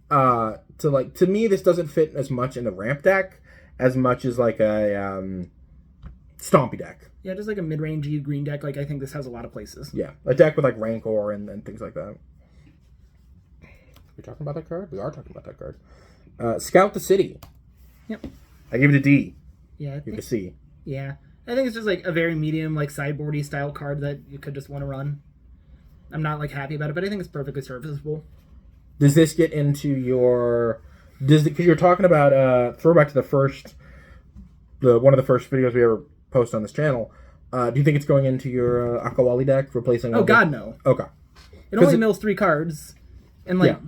To me, this doesn't fit as much in the ramp deck as much as like a stompy deck. Yeah, just like a mid-rangey green deck. Like I think this has a lot of places. Yeah, a deck with like Rancor and things like that. We're talking about that card? We are talking about that card. Scout the City. Yep. I give it a D. Yeah. You can see. Yeah. I think it's just like a very medium, like sideboardy style card that you could just want to run. I'm not like happy about it, but I think it's perfectly serviceable. Does this get into your? Because you're talking about throwback to one of the first videos we ever posted on this channel. Do you think it's going into your Akawali deck, replacing? Oh God, no. Okay. It only mills 3 cards, and like. Yeah.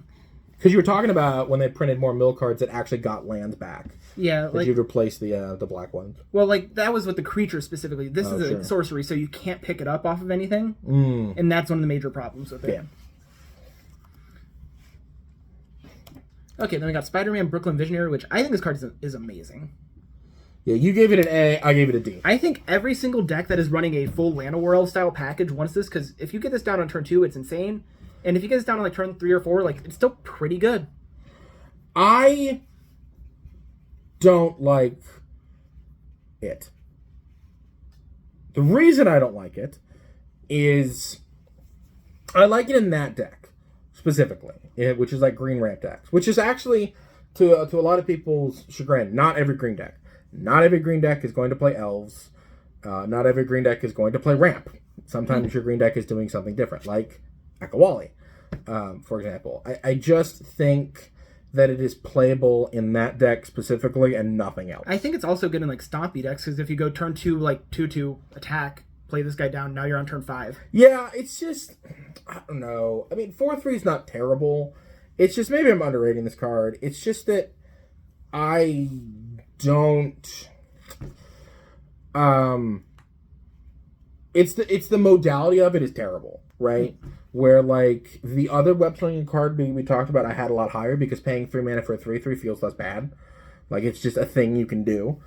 Because you were talking about when they printed more mill cards that actually got lands back. Yeah, like you'd replace the black ones. Well, like that was with the creature specifically. This is a sorcery, so you can't pick it up off of anything, and that's one of the major problems with it. Yeah. Okay, then we got Spider-Man Brooklyn Visionary, which I think this card is amazing. Yeah, you gave it an A, I gave it a D. I think every single deck that is running a full Land of World style package wants this, because if you get this down on turn 2, it's insane. And if you get this down on like turn 3 or 4, like it's still pretty good. I don't like it. The reason I don't like it is I like it in that deck specifically, which is like green ramp decks, which is actually to a lot of people's chagrin, not every green deck. Not every green deck is going to play elves. Not every green deck is going to play ramp. Sometimes your green deck is doing something different, like Akawali, for example. I just think that it is playable in that deck specifically and nothing else. I think it's also good in like stompy decks, because if you go turn 2, like 2/2 attack, play this guy down, now you're on turn 5. Yeah, it's just, I don't know. I mean, 4/3 is not terrible. It's just maybe I'm underrating this card. It's just that I don't. It's the modality of it is terrible, right? Where like the other web slinging card we talked about, I had a lot higher because paying 3 mana for a 3/3 feels less bad. Like it's just a thing you can do.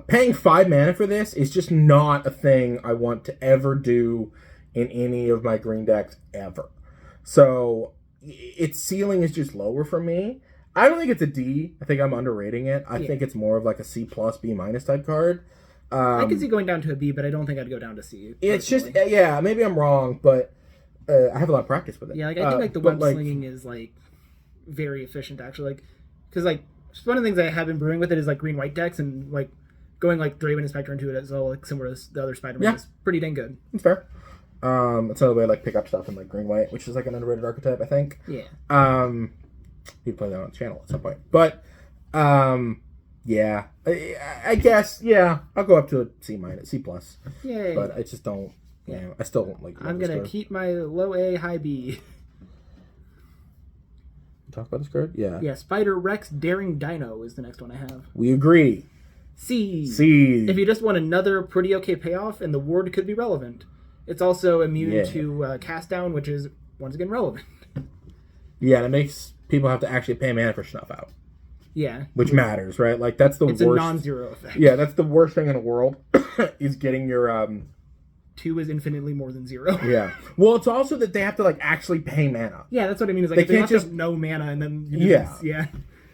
Paying 5 mana for this is just not a thing I want to ever do in any of my green decks ever. So its ceiling is just lower for me. I don't think it's a D. I think I'm underrating it. I think it's more of like a C+, B- type card. I could see going down to a B, but I don't think I'd go down to C. It's just, yeah, maybe I'm wrong, but I have a lot of practice with it. Yeah, like I think like the web slinging is like very efficient actually, like because like just one of the things I have been brewing with it is like green-white decks, and like going like Draven Inspector into it as well, like similar to the other Spider-Man is pretty dang good. It's fair. It's another way to like pick up stuff in like green-white, which is like an underrated archetype, I think. Yeah. You'd play that on the channel at some point, but yeah, I guess I'll go up to a C-, C+. Yay. But I just don't. Yeah, I still don't like. I'm gonna keep my low A, high B. Talk about this card? Yeah. Yeah, Spider Rex Daring Dino is the next one I have. We agree. C. If you just want another pretty okay payoff, and the ward could be relevant. It's also immune to cast down, which is once again relevant. Yeah, it makes people have to actually pay mana for snuff out. Yeah. Which matters, right? Like that's the worst. It's a non-zero effect. Yeah, that's the worst thing in the world is getting your 2 is infinitely more than 0. Yeah. Well, it's also that they have to like actually pay mana. Yeah, that's what I mean. Is like they can't just no mana and then yeah.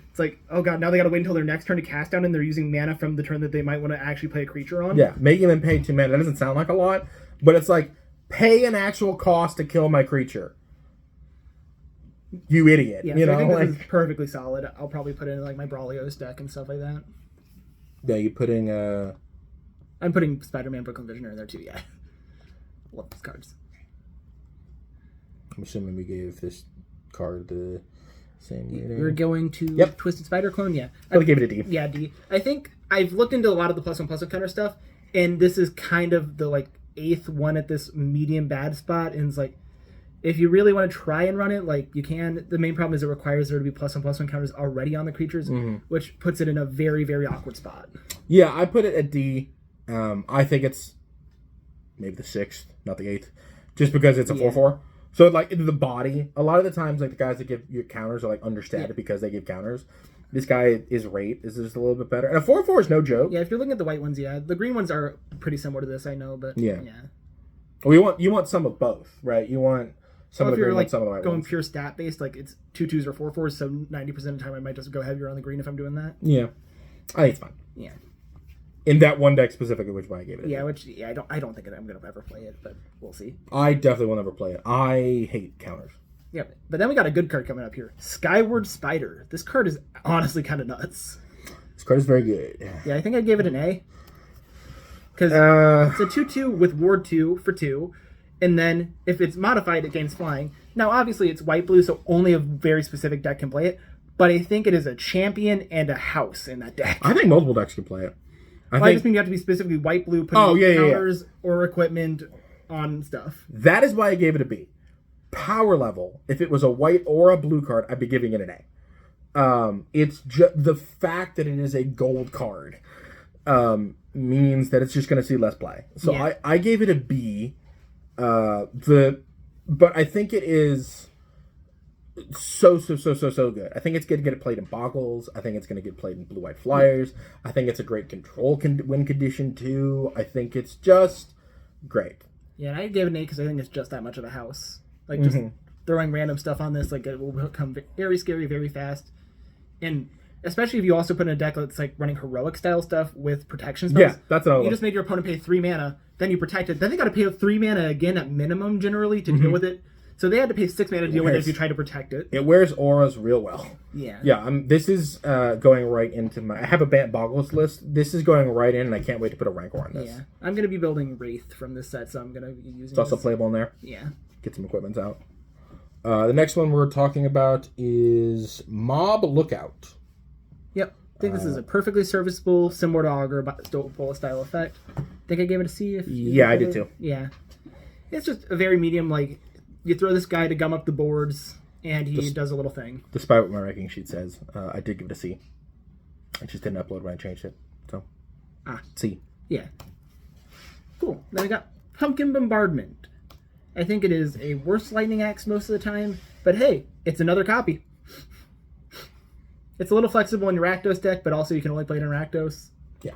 It's like, oh god, now they gotta wait until their next turn to cast down, and they're using mana from the turn that they might want to actually play a creature on. Yeah, making them pay 2 mana. That doesn't sound like a lot, but it's like pay an actual cost to kill my creature. You idiot. Yeah, you know, I think like this is perfectly solid. I'll probably put it in like my Brawlios deck and stuff like that. Yeah, you putting I'm putting Spider-Man Brooklyn Visionary in there too, yeah. Love these cards. I'm assuming we gave this card the same rating. We're going to Twisted Spider Clone, yeah. I gave it a D. Yeah, D. I think I've looked into a lot of the +1/+1 counter stuff, and this is kind of the like 8th one at this medium bad spot, and it's like if you really want to try and run it, like you can. The main problem is it requires there to be +1/+1 counters already on the creatures, which puts it in a very, very awkward spot. Yeah, I put it at D. I think it's maybe the 6th, not the 8th, just because it's a 4/4. So like the body, a lot of the times like the guys that give you counters are like understated because they give counters. This guy, his rate is just a little bit better, and a 4/4 is no joke. Yeah, if you're looking at the white ones, the green ones are pretty similar to this, I know, but yeah. Well, you want some of both, right? You want some of the green like ones, some of the white going ones. pure stat based, like it's 2/2s or 4/4s, so 90% of the time I might just go heavier on the green if I'm doing that. Yeah, I think it's fine. Yeah. In that one deck specifically, which one I gave it. I don't think I'm gonna ever play it, but we'll see. I definitely will never play it. I hate counters. Yeah, but then we got a good card coming up here. Skyward Spider. This card is honestly kind of nuts. This card is very good. Yeah, I think I gave it an A. Because it's a 2/2 with Ward 2 for 2. And then if it's modified, it gains flying. Now, obviously, it's white-blue, so only a very specific deck can play it. But I think it is a champion and a house in that deck. I think multiple decks can play it. I just mean you have to be specifically white-blue, putting counters or equipment on stuff. That is why I gave it a B. Power level, if it was a white or a blue card, I'd be giving it an A. It's just the fact that it is a gold card means that it's just going to see less play. So I gave it a B. But I think it is so good. I think it's going to get played in Boggles. I think it's going to get played in Blue-White Flyers. I think it's a great control win condition too. I think it's just great. Yeah, and I gave it an A because I think it's just that much of a house. Like, just throwing random stuff on this, like, it will become very scary very fast. And especially if you also put in a deck that's, like, running heroic-style stuff with protection spells. Yeah, that's another You just made your opponent pay 3 mana, then you protect it. Then they got to pay 3 mana again at minimum, generally, to deal with it. So they had to pay 6 mana to deal with it if you try to protect it. It wears auras real well. Yeah. Yeah, this is going right into my... I have a Boggles list. This is going right in, and I can't wait to put a Rancor on this. Yeah. I'm going to be building Wraith from this set, so I'm going to be using It's also playable in there. Yeah. Get some equipment out. The next one we're talking about is Mob Lookout. Yep. I think this is a perfectly serviceable, similar to Augur, Bola style effect. I think I gave it a C. Yeah, I did too. Yeah. It's just a very medium, like, you throw this guy to gum up the boards, and he does a little thing. Despite what my ranking sheet says, I did give it a C. I just didn't upload when I changed it. So, C. Yeah. Cool. Then we got Pumpkin Bombardment. I think it is a worse Lightning Axe most of the time, but hey, it's another copy. It's a little flexible in your Rakdos deck, but also you can only play it in Rakdos. Yeah.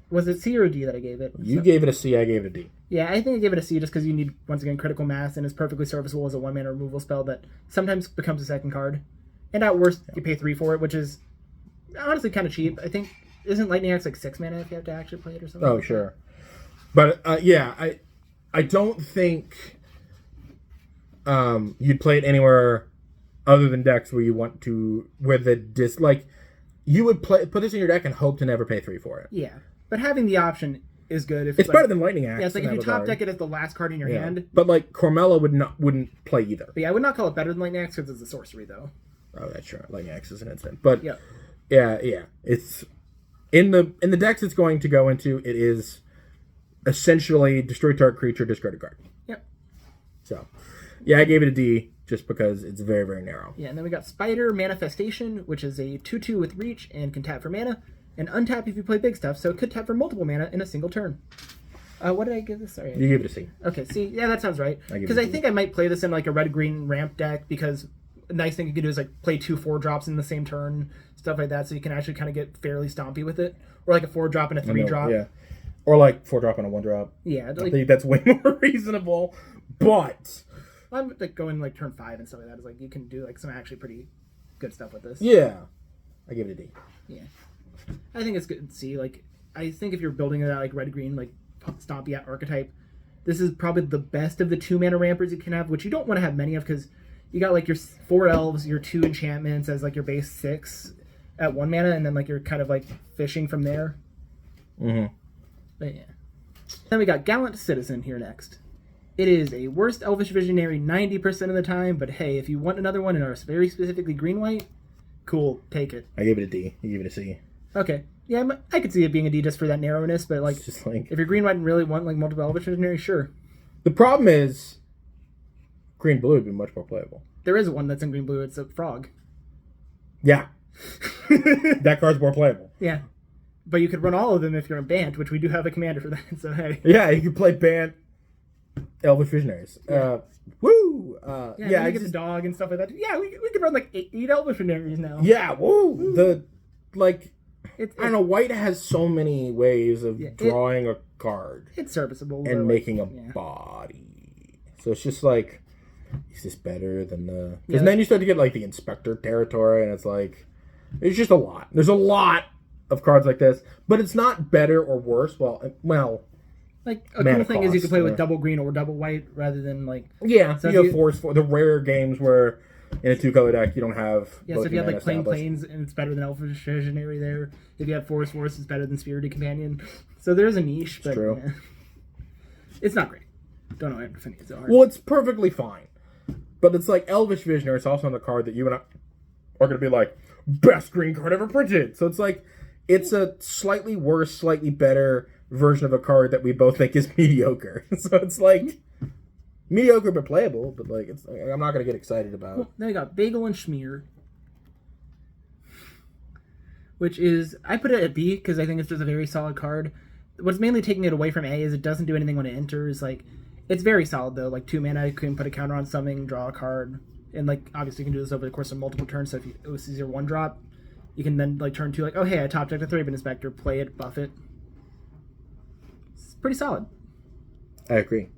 Was it C or D that I gave it? You gave it a C, I gave it a D. Yeah, I think I gave it a C just because you need, once again, critical mass, and it's perfectly serviceable as a 1-mana removal spell that sometimes becomes a second card. And at worst, you pay 3 for it, which is honestly kind of cheap. I think, isn't Lightning Axe like 6 mana if you have to actually play it or something? Oh, sure. But, yeah, I don't think you'd play it anywhere other than decks where you want to, where you would put this in your deck and hope to never pay 3 for it. Yeah, but having the option is good. It's better than Lightning Axe. Yeah, it's like if you top deck it as the last card in your hand. But like Cormella wouldn't play either. But yeah, I would not call it better than Lightning Axe because it's a sorcery though. Oh, that's true. Lightning Axe is an instant. But yeah, it's in the decks it's going to go into. It is essentially destroy target creature, discard a card. Yep. So, yeah, I gave it a D just because it's very, very narrow. Yeah, and then we got Spider Manifestation, which is a 2/2 with reach and can tap for mana, and untap if you play big stuff, so it could tap for multiple mana in a single turn. What did I give this? Sorry. You gave it a C. Okay, C. Yeah, that sounds right. Because I think I might play this in like a red-green ramp deck, because a nice thing you can do is like play 2 4-drops in the same turn, stuff like that, so you can actually kind of get fairly stompy with it. Or like a 4-drop and a 3-drop. Yeah. Or like 4-drop and a 1-drop. Yeah. I think that's way more reasonable, but... I'm like going like turn 5 and stuff like that. It's like you can do like some actually pretty good stuff with this. Yeah, I give it a D. Yeah, I think it's good to see. Like, I think if you're building it out like red green, like stompy archetype, this is probably the best of the 2-mana rampers you can have, which you don't want to have many of because you got like your 4 elves, your 2 enchantments as like your base 6 at 1 mana, and then like you're kind of like fishing from there. Mm-hmm. But yeah, then we got Gallant Citizen here next. It is a worst Elvish Visionary 90% of the time, but hey, if you want another one and are very specifically green-white, cool, take it. I gave it a D. You gave it a C. Okay. Yeah, I could see it being a D just for that narrowness, but like, just like if you're green-white and really want like multiple Elvish Visionary, sure. The problem is, green-blue would be much more playable. There is one that's in green-blue, it's a frog. Yeah. That card's more playable. Yeah. But you could run all of them if you're in Bant, which we do have a commander for that. So hey. Yeah, you can play Bant Elvish Visionaries. Yeah. Woo! Yeah, you get the dog and stuff like that. Yeah, we could run like eight Elvish Visionaries now. Yeah, woo! The like, It's, I don't know. White has so many ways of drawing a card It's serviceable. and making a yeah. body. So it's just like, is this better than the? Because then you start to get like the Inspector territory, and it's like, it's just a lot. There's a lot of cards like this, but it's not better or worse. Well. Like, a cool thing is you can play with double green or double white rather than, like... Yeah, so you have force for the rare games where in a two-color deck you don't have... Yeah, so if you have, like, planes, and it's better than Elfish Visionary there. If you have force, it's better than Spirited Companion. So there's a niche, but... True. Yeah. It's not great. Don't know how I'm defending it so hard. Well, it's perfectly fine. But it's like Elvish Visionary is also on the card that you and I are going to be like, best green card ever printed! So it's like, it's a slightly worse, slightly better... version of a card that we both think is mediocre. So it's like mediocre but playable, but like I'm not gonna get excited about. Well, then we got Bagel and Schmear, which is I put it at B because I think it's just a very solid card. What's mainly taking it away from A is it doesn't do anything when it enters. Like it's very solid though. Like 2 mana, you can put a counter on something, draw a card, and like obviously you can do this over the course of multiple turns. So if this is your 1-drop, you can then like turn 2 like, oh hey, I top decked a 3-bin Inspector, play it, buff it. Pretty solid. I agree.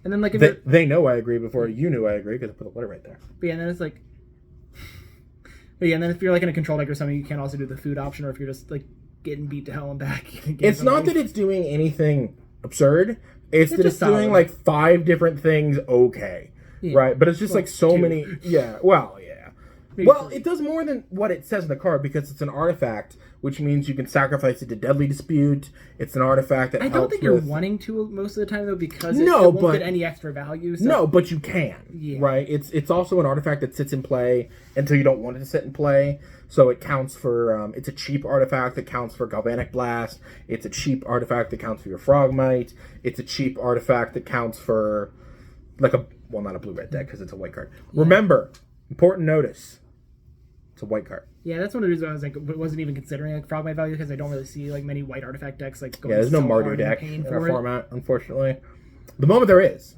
And then like if they know I agree before you knew I agree because I put the letter right there. But yeah, and then it's like, but yeah, and then if you're like in a control deck or something, you can also do the food option, or if you're just like getting beat to hell and back. It's not that it's doing anything absurd. It's that it's doing solid. like 5 different things okay, right? But it's just like so 2. many. Yeah. Well, yeah. Well, it does more than what it says in the card because it's an artifact, which means you can sacrifice it to Deadly Dispute. It's an artifact that I don't think you're wanting to most of the time though because it won't get any extra value. So. No, but you can, right? It's also an artifact that sits in play until you don't want it to sit in play. So it counts for. It's a cheap artifact that counts for Galvanic Blast. It's a cheap artifact that counts for your Frogmite. It's a cheap artifact that counts for, like not a blue-red deck because it's a white card. Yeah. Remember, important notice. It's a white card. Yeah, that's one of the reasons I was like, wasn't even considering like Frogmite value because I don't really see like many white artifact decks like going. Yeah, there's no Mardu deck in our format, unfortunately. The moment there is,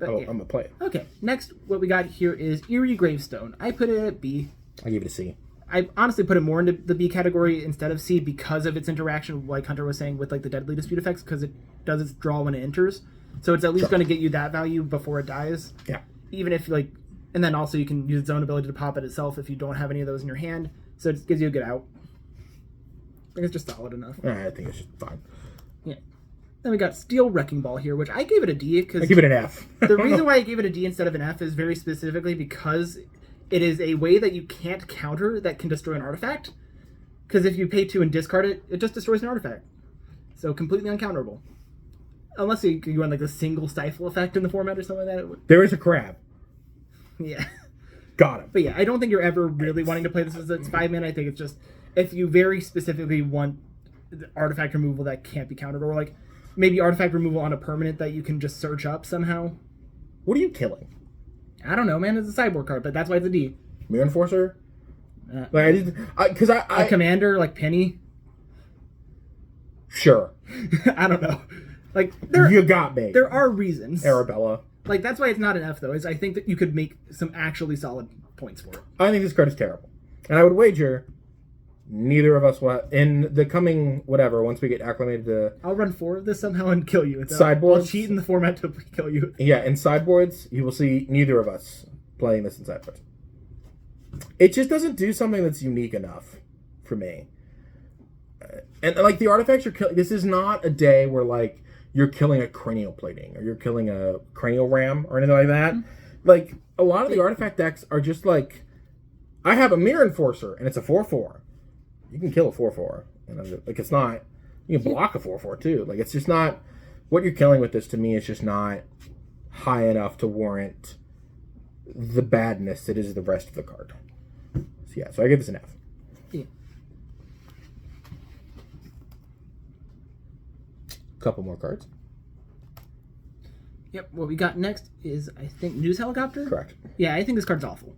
I'm gonna play it. Okay, next, what we got here is Eerie Gravestone. I put it at B. I give it a C. I honestly put it more into the B category instead of C because of its interaction, like Hunter was saying, with like the Deadly Dispute effects, because it does its draw when it enters. So it's at least going to get you that value before it dies. Yeah. Even if like. And then also you can use its own ability to pop it itself if you don't have any of those in your hand. So it gives you a good out. I think it's just solid enough. I think it's just fine. Yeah. Then we got Steel Wrecking Ball here, which I gave it a D because... I give it an F. The reason why I gave it a D instead of an F is very specifically because it is a way that you can't counter that can destroy an artifact. Because if you pay 2 and discard it, it just destroys an artifact. So completely uncounterable. Unless you run like a single stifle effect in the format or something like that. There is a crab. Yeah. Got him. But yeah, I don't think you're ever really wanting to play this as it's 5 mana. I think it's just if you very specifically want artifact removal that can't be countered, or like maybe artifact removal on a permanent that you can just search up somehow. What are you killing? I don't know, man. It's a sideboard card, but that's why it's a D. Mirror Enforcer? Like because I a commander like Penny. Sure. I don't know. Like you got me. There are reasons. Arabella. Like, that's why it's not an F, though, is I think that you could make some actually solid points for it. I think this card is terrible. And I would wager neither of us will, in the coming, whatever, once we get acclimated to... I'll run 4 of this somehow and kill you. Sideboards? I'll cheat in the format to kill you. Yeah, in sideboards, you will see neither of us playing this in sideboards. It just doesn't do something that's unique enough for me. And, like, the artifacts you're killing... This is not a day where, like, you're killing a cranial plating, or you're killing a cranial ram, or anything like that. Mm-hmm. Like, a lot of the artifact decks are just like, I have a Mirror Enforcer, and it's a 4/4. You can kill a 4/4. Like, it's not, you can block a 4/4 too. Like, it's just not, what you're killing with this to me is just not high enough to warrant the badness that is the rest of the card. So yeah, so I give this an F. Yeah. Couple more cards. Yep, what we got next is, I think, News Helicopter? Correct. Yeah, I think this card's awful.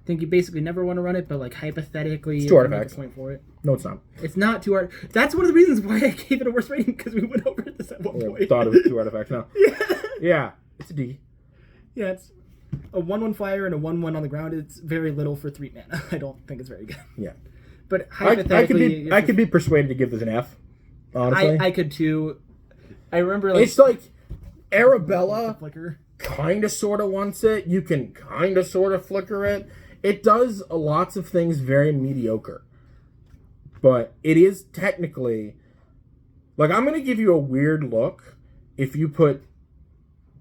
think you basically never want to run it, but like hypothetically, It's 2 artifacts. Point for it. No, it's not. It's not 2 art. That's one of the reasons why I gave it a worse rating, because we went over this at one point. Thought it was 2 artifacts. No. Yeah, it's a D. Yeah, it's a 1/1 flyer and a 1/1 on the ground. It's very little for 3 mana. I don't think it's very good. Yeah. But hypothetically, I could be persuaded to give this an F. Honestly, I could too. I remember like it's like Arabella flicker. kind of sort of wants it. You can kind of sort of flicker it. It does lots of things very mediocre. But it is technically... Like, I'm going to give you a weird look if you put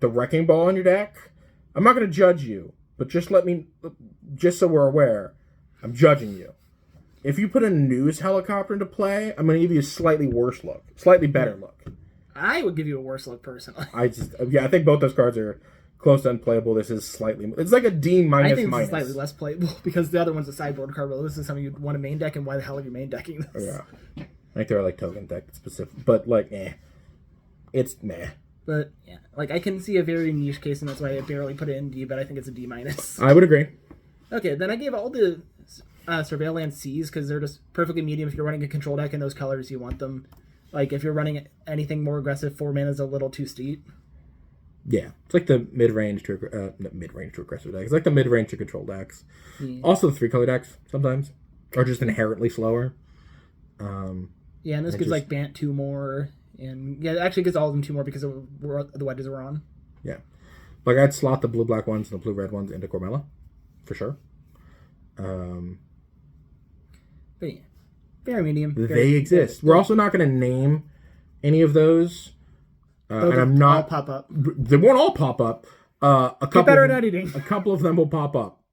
the Wrecking Ball in your deck. I'm not going to judge you, but just so we're aware, I'm judging you. If you put a news helicopter into play, I'm going to give you a slightly worse look. Slightly better look. I would give you a worse look, personally. I think both those cards are close to unplayable. This is slightly... It's like a D minus. I think this is slightly less playable because the other one's a sideboard card. Well, this is something you'd want to main deck, and why the hell are you main decking this? Yeah. I think they're like token deck specific, but like, it's meh. But yeah, like I can see a very niche case, and that's why I barely put it in D. But I think it's a D minus. I would agree. Okay, then I gave all the Surveillance C's because they're just perfectly medium. If you're running a control deck in those colors, you want them. Like if you're running anything more aggressive, 4 mana is a little too steep. Yeah, it's like the mid-range to aggressive decks. It's like the mid-range to control decks. Yeah. Also, the 3-color decks sometimes are just inherently slower. Yeah, and this gives like Bant 2 more, and yeah, it actually gives all of them 2 more because of the wedges we're on. Yeah, like I'd slot the blue-black ones and the blue-red ones into Cormella, for sure. But yeah, very medium. They exist. We're also not going to name any of those. And I'm not. All pop up. They won't all pop up. A couple. Get better at editing. A couple of them will pop up.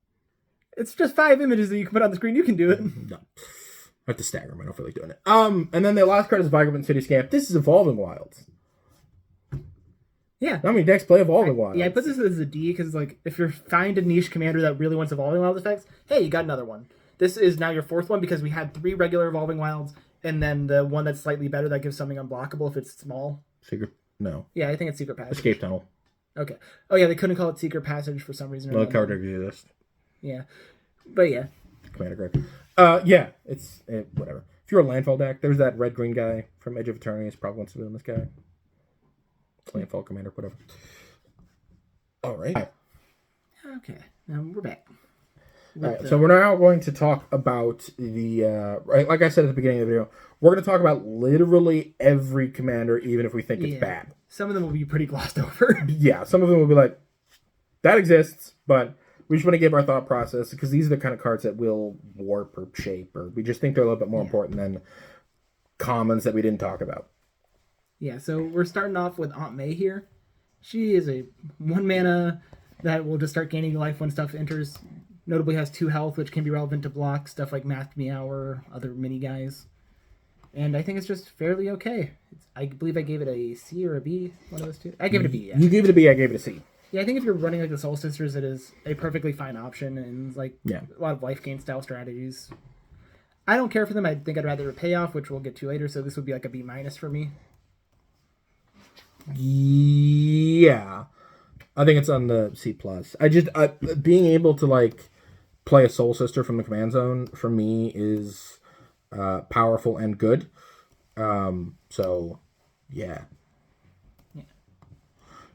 It's just 5 images that you can put on the screen. You can do it. No. I have to stagger them. I don't feel like doing it. And then the last card is Vagabond City Scamp. This is Evolving Wilds. Yeah. How many decks play Evolving Wilds? Yeah, I put this as a D because, like, if you find a niche commander that really wants Evolving Wilds effects, hey, you got another one. This is now your 4th one because we had 3 regular Evolving Wilds and then the one that's slightly better that gives something unblockable if it's small. Secret? No. Yeah, I think it's Secret Passage. Escape Tunnel. Okay. Oh, yeah, they couldn't call it Secret Passage for some reason. No, the card doesn't exist. Yeah. But yeah. Commander card. Yeah, it's whatever. If you're a landfall deck, there's that red-green guy from Edge of Eternity. He's probably wants to be on this guy. Landfall commander, whatever. All right. Okay. Now we're back. All right, so we're now going to talk about the... like I said at the beginning of the video, we're going to talk about literally every commander, even if we think it's bad. Some of them will be pretty glossed over. Yeah, some of them will be like, that exists, but we just want to give our thought process, because these are the kind of cards that will warp or shape, or we just think they're a little bit more important than commons that we didn't talk about. Yeah, so we're starting off with Aunt May here. She is a 1 mana that will just start gaining life when stuff enters. Notably has 2 health, which can be relevant to block stuff like Math Meow or other mini guys. And I think it's just fairly okay. I believe I gave it a C or a B, one of those two. I gave it a B, yeah. You gave it a B, I gave it a C. Yeah, I think if you're running like the Soul Sisters, it is a perfectly fine option and like a lot of life gain style strategies. I don't care for them. I think I'd rather a payoff, which we'll get to later, so this would be like a B- for me. Yeah. I think it's on the C+. I just, being able to like play a Soul Sister from the command zone, for me, is powerful and good. So, yeah.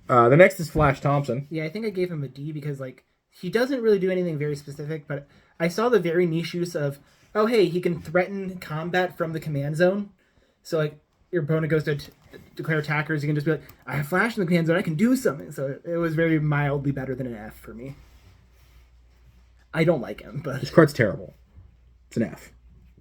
The next is Flash Thompson. Yeah, I think I gave him a D because, like, he doesn't really do anything very specific, but I saw the very niche use of, oh, hey, he can threaten combat from the command zone. So, like, your opponent goes to declare attackers, you can just be like, I have Flash in the command zone, I can do something. So it was very mildly better than an F for me. I don't like him, but... This card's terrible. It's an F.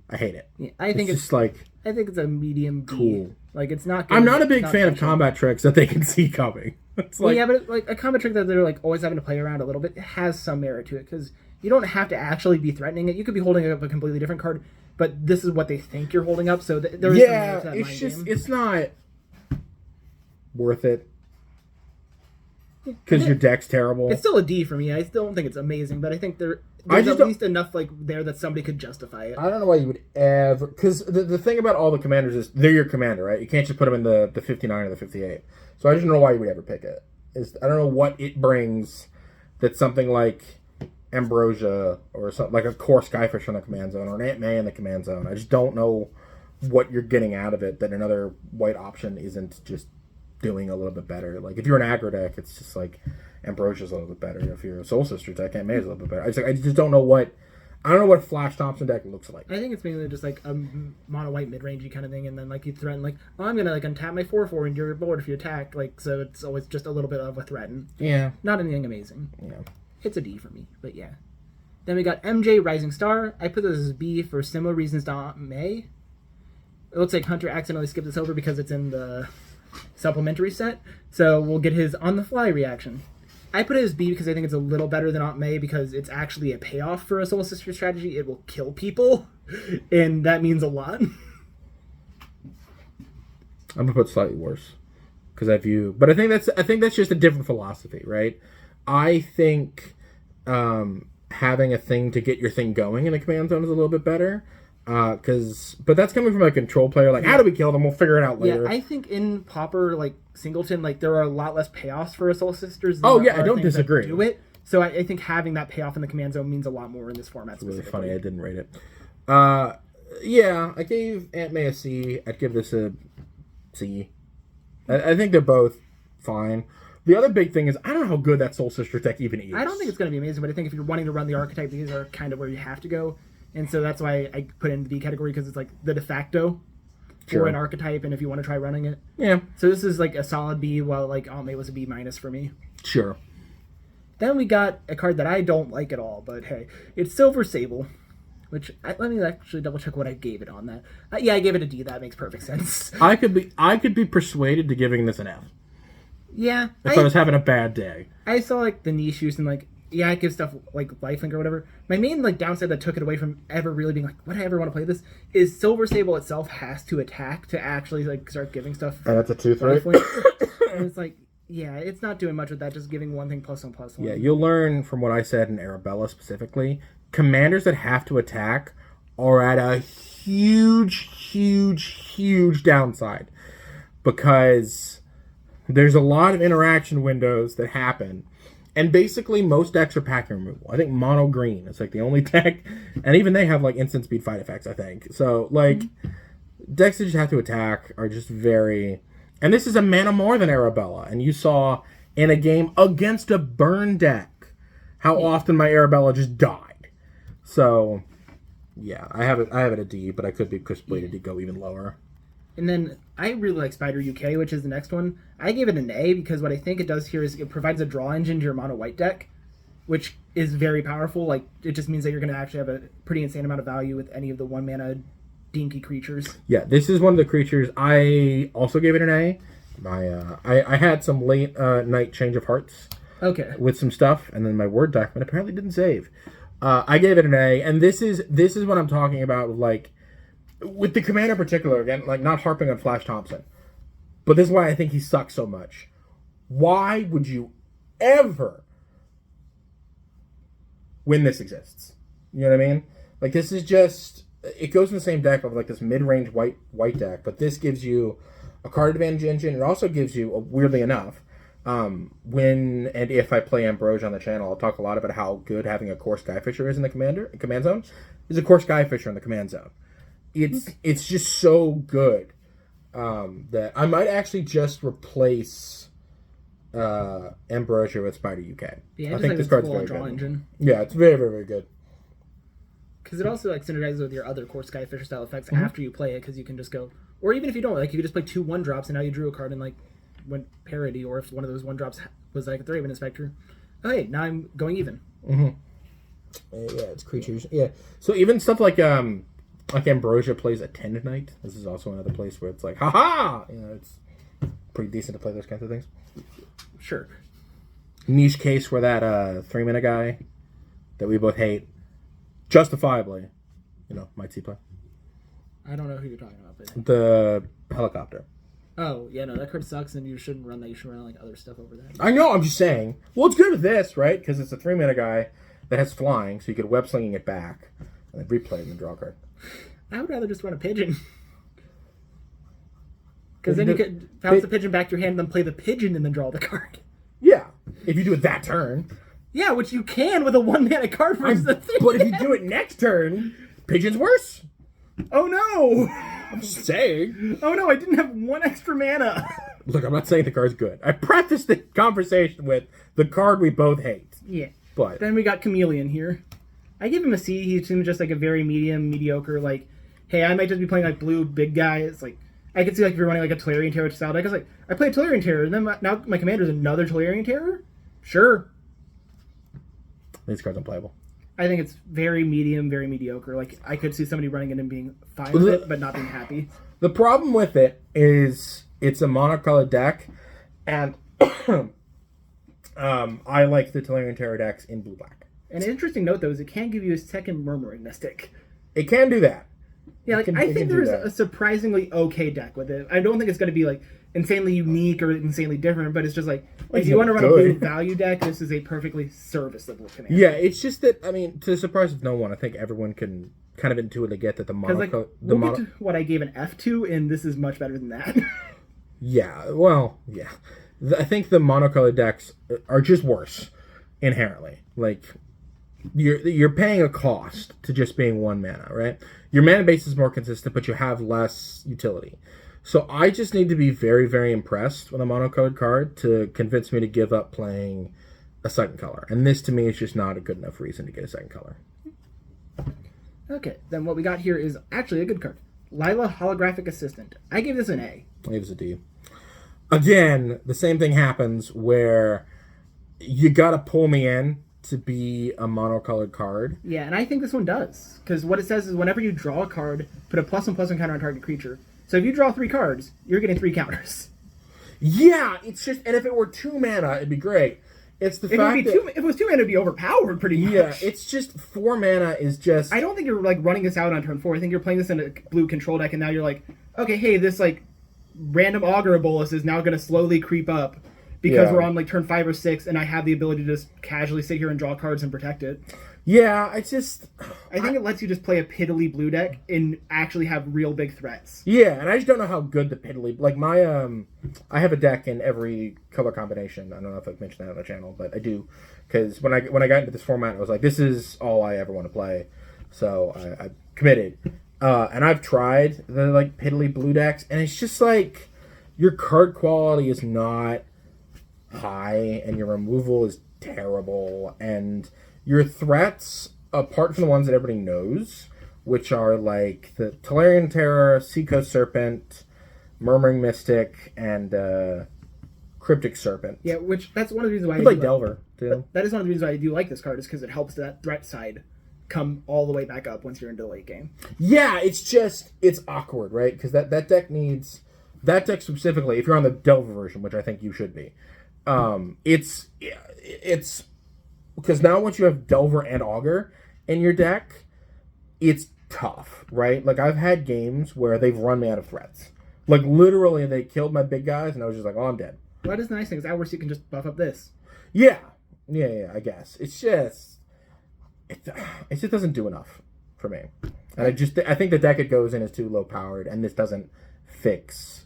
I hate it. Yeah, I think it's just like... I think it's a medium D. Cool. Like, it's not good. I'm not a big fan of combat tricks that they can see coming. It's well, yeah, but like a combat trick that they're like always having to play around a little bit has some merit to it because you don't have to actually be threatening it. You could be holding up a completely different card, but this is what they think you're holding up. So there is some merit to that it's mind just game. It's not worth it because your deck's terrible. It's still a D for me. I still don't think it's amazing, but I think there's at least enough like there that somebody could justify it. I don't know why you would ever, because the thing about all the commanders is they're your commander, right? You can't just put them in the 59 or the 58. So I just don't know why you would ever pick it. I don't know what it brings that something like Ambrosia or something like a core Skyfish in the command zone or an Aunt May in the command zone. I just don't know what you're getting out of it that another white option isn't just doing a little bit better. Like if you're an aggro deck, it's just like Ambrosia's a little bit better. If you're a Soul Sister deck, Aunt May's a little bit better. I just don't know what Flash Thompson deck looks like. I think it's mainly just like a mono white mid rangey kind of thing, and then like you threaten like, oh, I'm gonna like untap my 4/4 into your board if you attack. Like so, it's always just a little bit of a threaten. Yeah. Not anything amazing. Yeah. It's a D for me, but yeah. Then we got MJ Rising Star. I put this as B for similar reasons to Aunt May. It looks like Hunter accidentally skipped this over because it's in the supplementary set, so we'll get his on the fly reaction. I put it as B because I think it's a little better than Aunt May because it's actually a payoff for a Soul Sister strategy. It will kill people, and that means a lot. I'm gonna put slightly worse because but I think that's just a different philosophy, right? I think having a thing to get your thing going in a command zone is a little bit better. But that's coming from a control player. Like, how do we kill them? We'll figure it out later. Yeah, I think in Pauper, like Singleton, like there are a lot less payoffs for a Soul Sisters. Oh yeah, I don't disagree. Do it. So I think having that payoff in the command zone means a lot more in this format. It's really funny. I didn't rate it. Yeah, I gave Aunt May a C. I'd give this a C. I think they're both fine. The other big thing is I don't know how good that Soul Sister deck even is. I don't think it's going to be amazing, but I think if you're wanting to run the archetype, these are kind of where you have to go. And so that's why I put it in the B category, because it's like the de facto for an archetype, and if you want to try running it. Yeah. So this is like a solid B, while like Aunt May was a B- for me. Sure. Then we got a card that I don't like at all, but hey, it's Silver Sable, which let me actually double check what I gave it on that. Yeah, I gave it a D. That makes perfect sense. I could be persuaded to giving this an F. Yeah. If I was having a bad day. I saw like the niche use and like, yeah, it gives stuff like lifelink or whatever. My main like downside that took it away from ever really being like, would I ever want to play this, is Silver Sable itself has to attack to actually like start giving stuff. And that's a 2/3. And it's like, yeah, it's not doing much with that, just giving one thing +1/+1. Yeah, you'll learn from what I said in Arabella specifically, commanders that have to attack are at a huge downside. Because there's a lot of interaction windows that happen. And basically, most decks are packing removal. I think mono green is like the only deck, and even they have like instant speed fight effects, I think. So like, decks that just have to attack are just very. And this is a mana more than Arabella, and you saw in a game against a burn deck how often my Arabella just died. So yeah, I have it a D, but I could be persuaded to go even lower. And then I really like Spider UK, which is the next one. I gave it an A because what I think it does here is it provides a draw engine to your mono white deck, which is very powerful. Like, it just means that you're going to actually have a pretty insane amount of value with any of the 1-mana dinky creatures. Yeah, this is one of the creatures. I also gave it an A. I had some late night change of hearts. Okay. With some stuff, and then my Word document apparently didn't save. I gave it an A, and this is what I'm talking about, like, with the commander in particular, again, like, not harping on Flash Thompson, but this is why I think he sucks so much. Why would you ever when this exists? You know what I mean? Like, this is just, it goes in the same deck of like this mid-range white deck, but this gives you a card advantage engine. It also gives you, weirdly enough, when and if I play Ambrosia on the channel, I'll talk a lot about how good having a core Skyfisher is in the command zone. There's a core Skyfisher in the command zone. It's just so good that I might actually just replace Ambrosia with Spider UK. Yeah, I think this card's very draw good. Engine. Yeah, it's very, very, very good. Because it also like synergizes with your other core Skyfisher style effects after you play it, because you can just go, or even if you don't, like you could just play 2 1-drops and now you drew a card and like went parody, or if one of those 1-drops was like a Thraben Inspector, oh hey, now I'm going even. Yeah, it's creatures. Yeah, so even stuff like Ambrosia plays a Tend Knight. This is also another place where it's like, haha! You know, it's pretty decent to play those kinds of things. Sure. Niche case where that 3-mana guy that we both hate, justifiably, might see play. I don't know who you're talking about, but the helicopter. Oh, yeah, no, that card sucks, and you shouldn't run that. You should run like other stuff over that. I know, I'm just saying. Well, it's good with this, right? Because it's a 3-mana guy that has flying, so you could web slinging it back and then replay it and draw a card. I would rather just run a pigeon. Because then you could bounce the pigeon back to your hand, and then play the pigeon, and then draw the card. Yeah, if you do it that turn. Yeah, which you can with a 1-mana card versus a 3. But if you do it next turn, Pigeon's worse. Oh no! I'm just saying. Oh no, I didn't have 1 extra mana. Look, I'm not saying the card's good. I prefaced the conversation with the card we both hate. Yeah. But then we got Chameleon here. I give him a C. He seems just like a very mediocre, like, hey, I might just be playing like blue big guy. It's like, I could see like if you're running like a Tolarian Terror style deck. I was like, I play a Tolarian Terror, and then now my commander's another Tolarian Terror? Sure. These cards unplayable. I think it's very mediocre. Like, I could see somebody running it and being fine with it, but not being happy. The problem with it is it's a monocolored deck, and I like the Tolarian Terror decks in blue-black. And an interesting note, though, is it can give you a second Murmuring Mystic. It can do that. Yeah, like, I think there's a surprisingly okay deck with it. I don't think it's going to be, like, insanely unique or insanely different, but it's just like, if you want to run a blue value deck, this is a perfectly serviceable commander. Yeah, it's just that, I mean, to the surprise of no one, I think everyone can kind of intuitively get that the mono... Like, we'll get to what I gave an F to, and this is much better than that. Yeah, well, yeah. I think the monocolored decks are just worse, inherently. Like, you're paying a cost to just being 1 mana, right? Your mana base is more consistent, but you have less utility. So I just need to be very, very impressed with a monocolored card to convince me to give up playing a second color. And this, to me, is just not a good enough reason to get a second color. Okay, then what we got here is actually a good card. Lila, Holographic Assistant. I gave this an A. I gave this a D. Again, the same thing happens where you gotta pull me in to be a monocolored card. Yeah, and I think this one does. Because what it says is whenever you draw a card, put a +1/+1 counter on target creature. So if you draw 3 cards, you're getting 3 counters. Yeah, it's just, and if it were 2 mana, it'd be great. It's the fact that... if it was 2 mana, it'd be overpowered pretty much. Yeah, it's just 4 mana is just... I don't think you're, like, running this out on turn 4. I think you're playing this in a blue control deck, and now you're like, okay, hey, this, like, random Augur Bolus is now going to slowly creep up because we're on, like, turn 5 or 6, and I have the ability to just casually sit here and draw cards and protect it. Yeah, I think it lets you just play a piddly blue deck and actually have real big threats. Yeah, and I just don't know how good the piddly... Like, my, I have a deck in every color combination. I don't know if I've mentioned that on the channel, but I do. Because when I got into this format, I was like, this is all I ever want to play. So I committed. And I've tried the, like, piddly blue decks, and it's just, like, your card quality is not high, and your removal is terrible, and... Your threats, apart from the ones that everybody knows, which are like the Tolarian Terror, Seacoast Serpent, Murmuring Mystic, and Cryptic Serpent. Yeah, which that's one of the reasons why I like Delver too. That is one of the reasons why I do like this card, is because it helps that threat side come all the way back up once you're into the late game. Yeah, it's awkward, right? Because that deck needs specifically. If you're on the Delver version, which I think you should be, it's. Because now once you have Delver and Augur in your deck, it's tough, right? Like, I've had games where they've run me out of threats. Like, literally, they killed my big guys, and I was just like, oh, I'm dead. Well, that is the nice thing, is that worse you can just buff up this. Yeah, I guess. It's just... It just doesn't do enough for me. And I think the deck it goes in is too low-powered, and this doesn't fix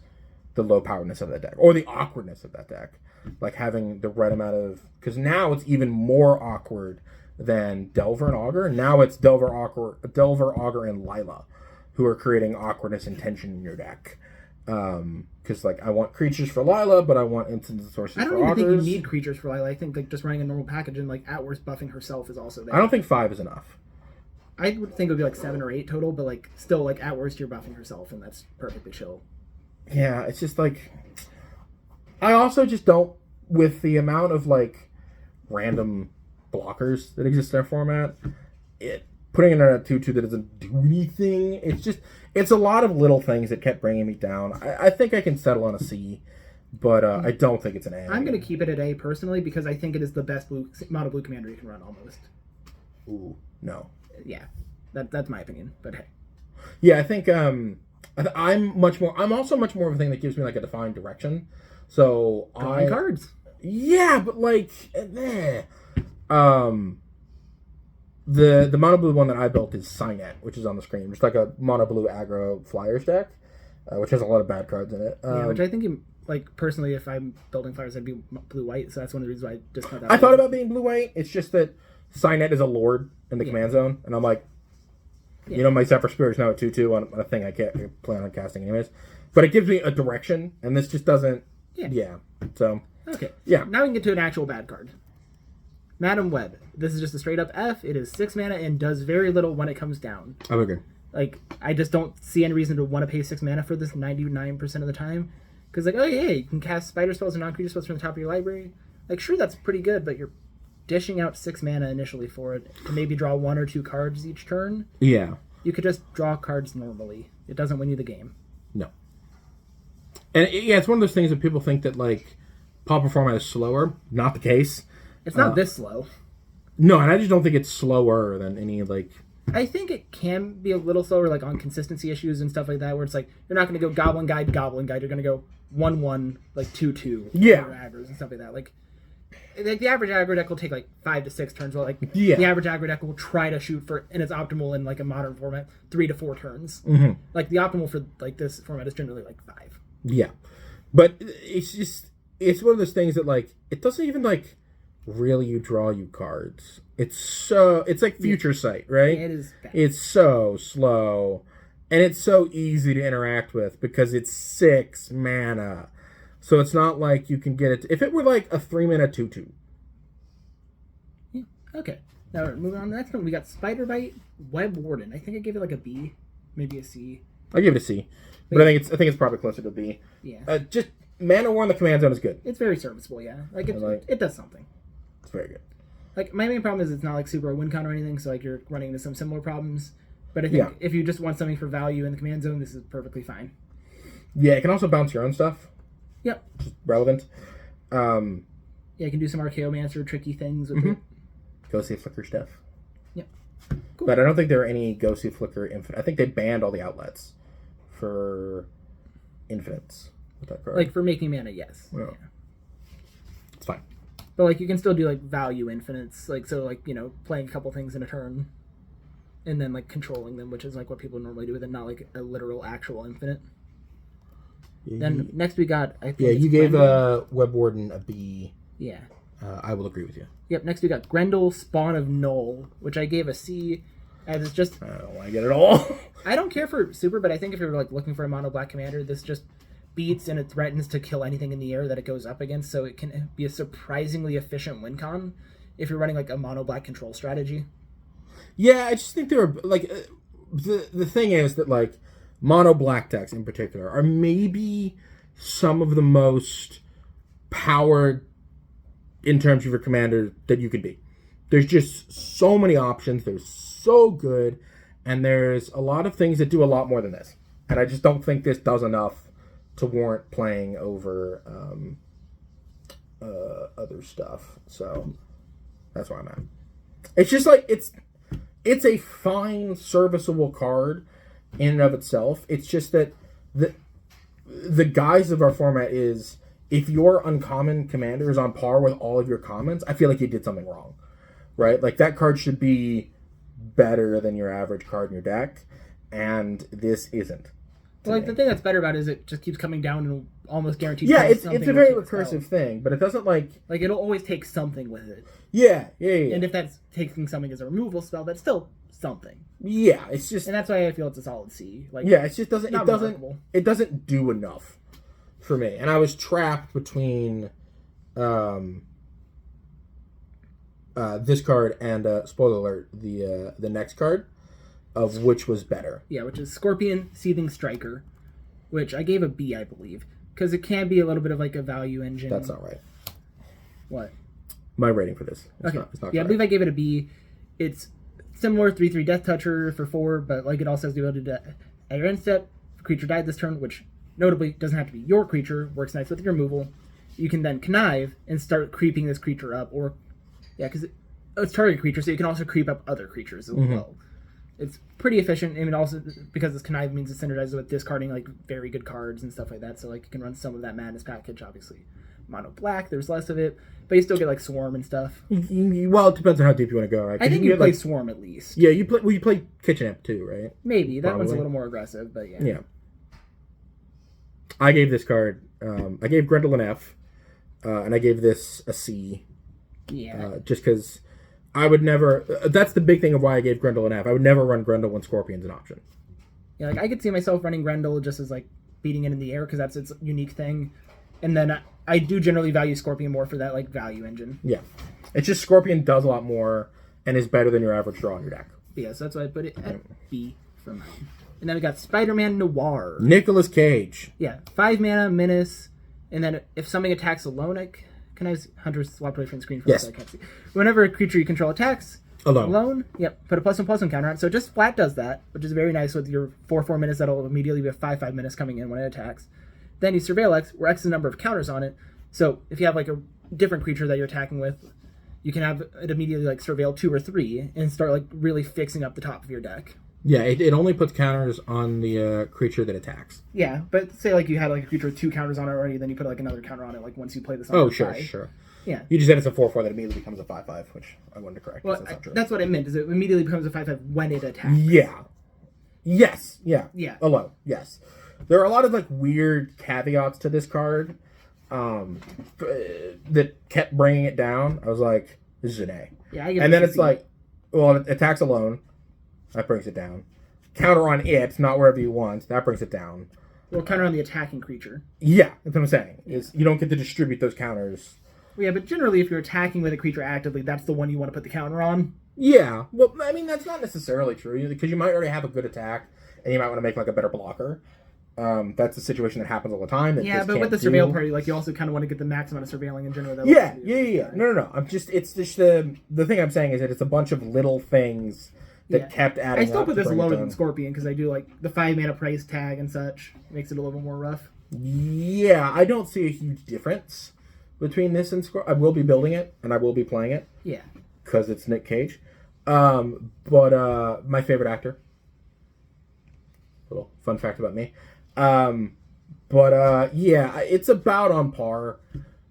the low-poweredness of that deck, or the awkwardness of that deck. Like, having the right amount of... Because now it's even more awkward than Delver and Augur. Now it's Delver, Augur, and Lila who are creating awkwardness and tension in your deck. Because, like, I want creatures for Lila, but I want instant sources for Augurs. I don't even think you need creatures for Lila. I think, like, just running a normal package and, like, at worst buffing herself is also there. I don't think 5 is enough. I would think it would be, like, 7 or 8 total, but, like, still, like, at worst you're buffing herself, and that's perfectly chill. Yeah, it's just, like... I also just don't, with the amount of, like, random blockers that exist in our format, putting it in a 2/2 that doesn't do anything, it's a lot of little things that kept bringing me down. I think I can settle on a C, but I don't think it's an A. I'm going to keep it at A, personally, because I think it is the best mono blue commander you can run, almost. Ooh, no. Yeah, that's my opinion, but hey. Yeah, I think I'm also much more of a thing that gives me, like, a defined direction. So drawing cards. Yeah, but like the mono blue one that I built is Signet, which is on the screen, just like a mono blue aggro flyers deck, which has a lot of bad cards in it. Yeah, which I think like personally, if I'm building flyers, I'd be blue-white. So that's one of the reasons why I just cut that. I thought about being blue-white. It's just that Signet is a lord in the command zone, and I'm like, you know, my Zephyr Spirit is now a 2/2 on a thing I can't plan on casting anyways. But it gives me a direction, and this just doesn't. Yeah. So. Okay. Yeah. Now we can get to an actual bad card. Madam Web. This is just a straight up F. It is 6 mana and does very little when it comes down. I would agree. Like, I just don't see any reason to want to pay 6 mana for this 99% of the time. Because, like, oh, yeah, you can cast spider spells and non-creature spells from the top of your library. Like, sure, that's pretty good, but you're dishing out 6 mana initially for it to maybe draw 1 or 2 cards each turn. Yeah. You could just draw cards normally. It doesn't win you the game. No. And, it's one of those things that people think that, like, Pauper format is slower. Not the case. It's not this slow. No, and I just don't think it's slower than any, like... I think it can be a little slower, like, on consistency issues and stuff like that, where it's like, you're not going to go Goblin Guide. You're going to go 1/1, like, 2/2. Yeah. Aggro's and stuff like that. Like, the average aggro deck will take, like, 5 to 6 turns, while, like, Yeah. the average aggro deck will try to shoot for, and it's optimal in, like, a modern format, 3 to 4 turns. Mm-hmm. Like, the optimal for, like, this format is generally, like, 5. Yeah. But it's just... It's one of those things that, like, it doesn't even, like... really you draw you cards. It's like Future Sight, right? It is bad. It's so slow, and it's so easy to interact with because it's 6 mana. So it's not like you can get it. If it were like a 3 mana 2/2. Yeah. Okay. Now we're moving on to the next one. We got Spider Bite, Web Warden. I think I gave it like a B, maybe a C. I give it a C, but I think it's probably closer to B. Yeah. Just mana war in the command zone is good. It's very serviceable. Yeah. Like it does something. It's very good. Like, my main problem is it's not, like, super win con or anything, so, like, you're running into some similar problems. But I think if you just want something for value in the command zone, this is perfectly fine. Yeah, it can also bounce your own stuff. Yep. Which is relevant. Yeah, you can do some Archaeomancer tricky things with it. Ghostly Flicker stuff. Yep. Cool. But I don't think there are any Ghostly Flicker Infinite. I think they banned all the outlets for Infinites with that card. Like, for making mana, yes. Yeah. It's fine. But, like, you can still do, like, value infinites. Like, so, like, you know, playing a couple things in a turn. And then, like, controlling them, which is, like, what people normally do with it, not, like, a literal actual infinite. Then, next we got, I think you gave Web Warden a B. Yeah. I will agree with you. Yep, next we got Grendel, Spawn of Null, which I gave a C, as it's just... I don't want to get it all. I don't care for Super, but I think if you're, like, looking for a mono black commander, this just... beats and it threatens to kill anything in the air that it goes up against, so it can be a surprisingly efficient win con if you're running like a mono black control strategy. Yeah, I just think there are like the thing is that like mono black decks in particular are maybe some of the most powered in terms of your commander that you could be. There's just so many options. They're so good, and there's a lot of things that do a lot more than this. And I just don't think this does enough to warrant playing over other stuff. So that's where I'm at. It's just like it's a fine, serviceable card in and of itself. It's just that the guise of our format is if your uncommon commander is on par with all of your commons, I feel like you did something wrong. Right? Like that card should be better than your average card in your deck, and this isn't. Well, like the thing that's better about it is it just keeps coming down and almost guaranteed. Yeah, it's a very recursive thing, but it doesn't like it'll always take something with it. Yeah. And if that's taking something as a removal spell, that's still something. Yeah, it's just, and that's why I feel it's a solid C. Like yeah, it just doesn't it remarkable. doesn't do enough for me, and I was trapped between this card and spoiler alert, the next card. Of which was better. Yeah, which is Scorpion Seething Striker, which I gave a B, I believe, because it can be a little bit of like a value engine. That's not right. What? My rating for this. It's not yeah, I believe I gave it a B. It's similar 3/3 Death Toucher for 4, but like it also has the ability to at your end step, if a creature died this turn, which notably doesn't have to be your creature, works nice with your removal. You can then connive and start creeping this creature up, or because it's target creature, so you can also creep up other creatures as well. It's pretty efficient, and also because this connive means it's synergized with discarding like very good cards and stuff like that. So like you can run some of that madness package. Obviously, mono black, there's less of it, but you still get like swarm and stuff. Well, it depends on how deep you want to go, right? I think you play swarm at least. Yeah, you play Kitchen Amp too, right? Maybe that one's a little more aggressive, but yeah. Yeah. I gave this card. I gave Grendel an F, and I gave this a C. Yeah. Just because I would never. That's the big thing of why I gave Grendel an F. I would never run Grendel when Scorpion's an option. Yeah, like I could see myself running Grendel just as like beating it in the air because that's its unique thing, and then I do generally value Scorpion more for that like value engine. Yeah, it's just Scorpion does a lot more and is better than your average draw on your deck. Yeah, so that's why I put it at B for mine. And then we got Spider-Man Noir. Nicolas Cage. Yeah, 5 mana, Menace, and then if something attacks alone, can I Hunter swap away from the screen for Yes. so I can't see. Whenever a creature you control attacks alone, yep, put a +1/+1 counter on it. So just flat does that, which is very nice with your 4/4 Menace that'll immediately be a 5/5 Menace coming in when it attacks. Then you surveil X, where X is the number of counters on it. So if you have like a different creature that you're attacking with, you can have it immediately like surveil 2 or 3 and start like really fixing up the top of your deck. Yeah, it only puts counters on the creature that attacks. Yeah, but say like you had like a creature with 2 counters on it already, then you put like another counter on it like once you play this on Sure. Yeah. You just said it's a 4/4 that immediately becomes a 5/5, which I wanted to correct. Well, that's what I meant, is it immediately becomes a 5/5 when it attacks. Yeah. Yes. Yeah. Yeah. Alone. Yes. There are a lot of like weird caveats to this card that kept bringing it down. I was like, this is an A. Yeah, and then it's like, well, it attacks alone. That brings it down. Counter on it, not wherever you want. That brings it down. Well, counter on the attacking creature. Yeah, that's what I'm saying. Is you don't get to distribute those counters. Well, yeah, but generally if you're attacking with a creature actively, that's the one you want to put the counter on. Yeah. Well, I mean, that's not necessarily true, because you might already have a good attack, and you might want to make like a better blocker. That's a situation that happens all the time. That yeah, but with the surveil party, like you also kind of want to get the max amount of surveilling in general. Yeah. No. It's just the thing I'm saying is that it's a bunch of little things that kept adding up. I still put this lower than Scorpion because I do like the 5 mana price tag and such. It makes it a little bit more rough. Yeah, I don't see a huge difference between this and Scorpion. I will be building it and I will be playing it. Yeah. Because it's Nick Cage. But my favorite actor. Little fun fact about me. Yeah, it's about on par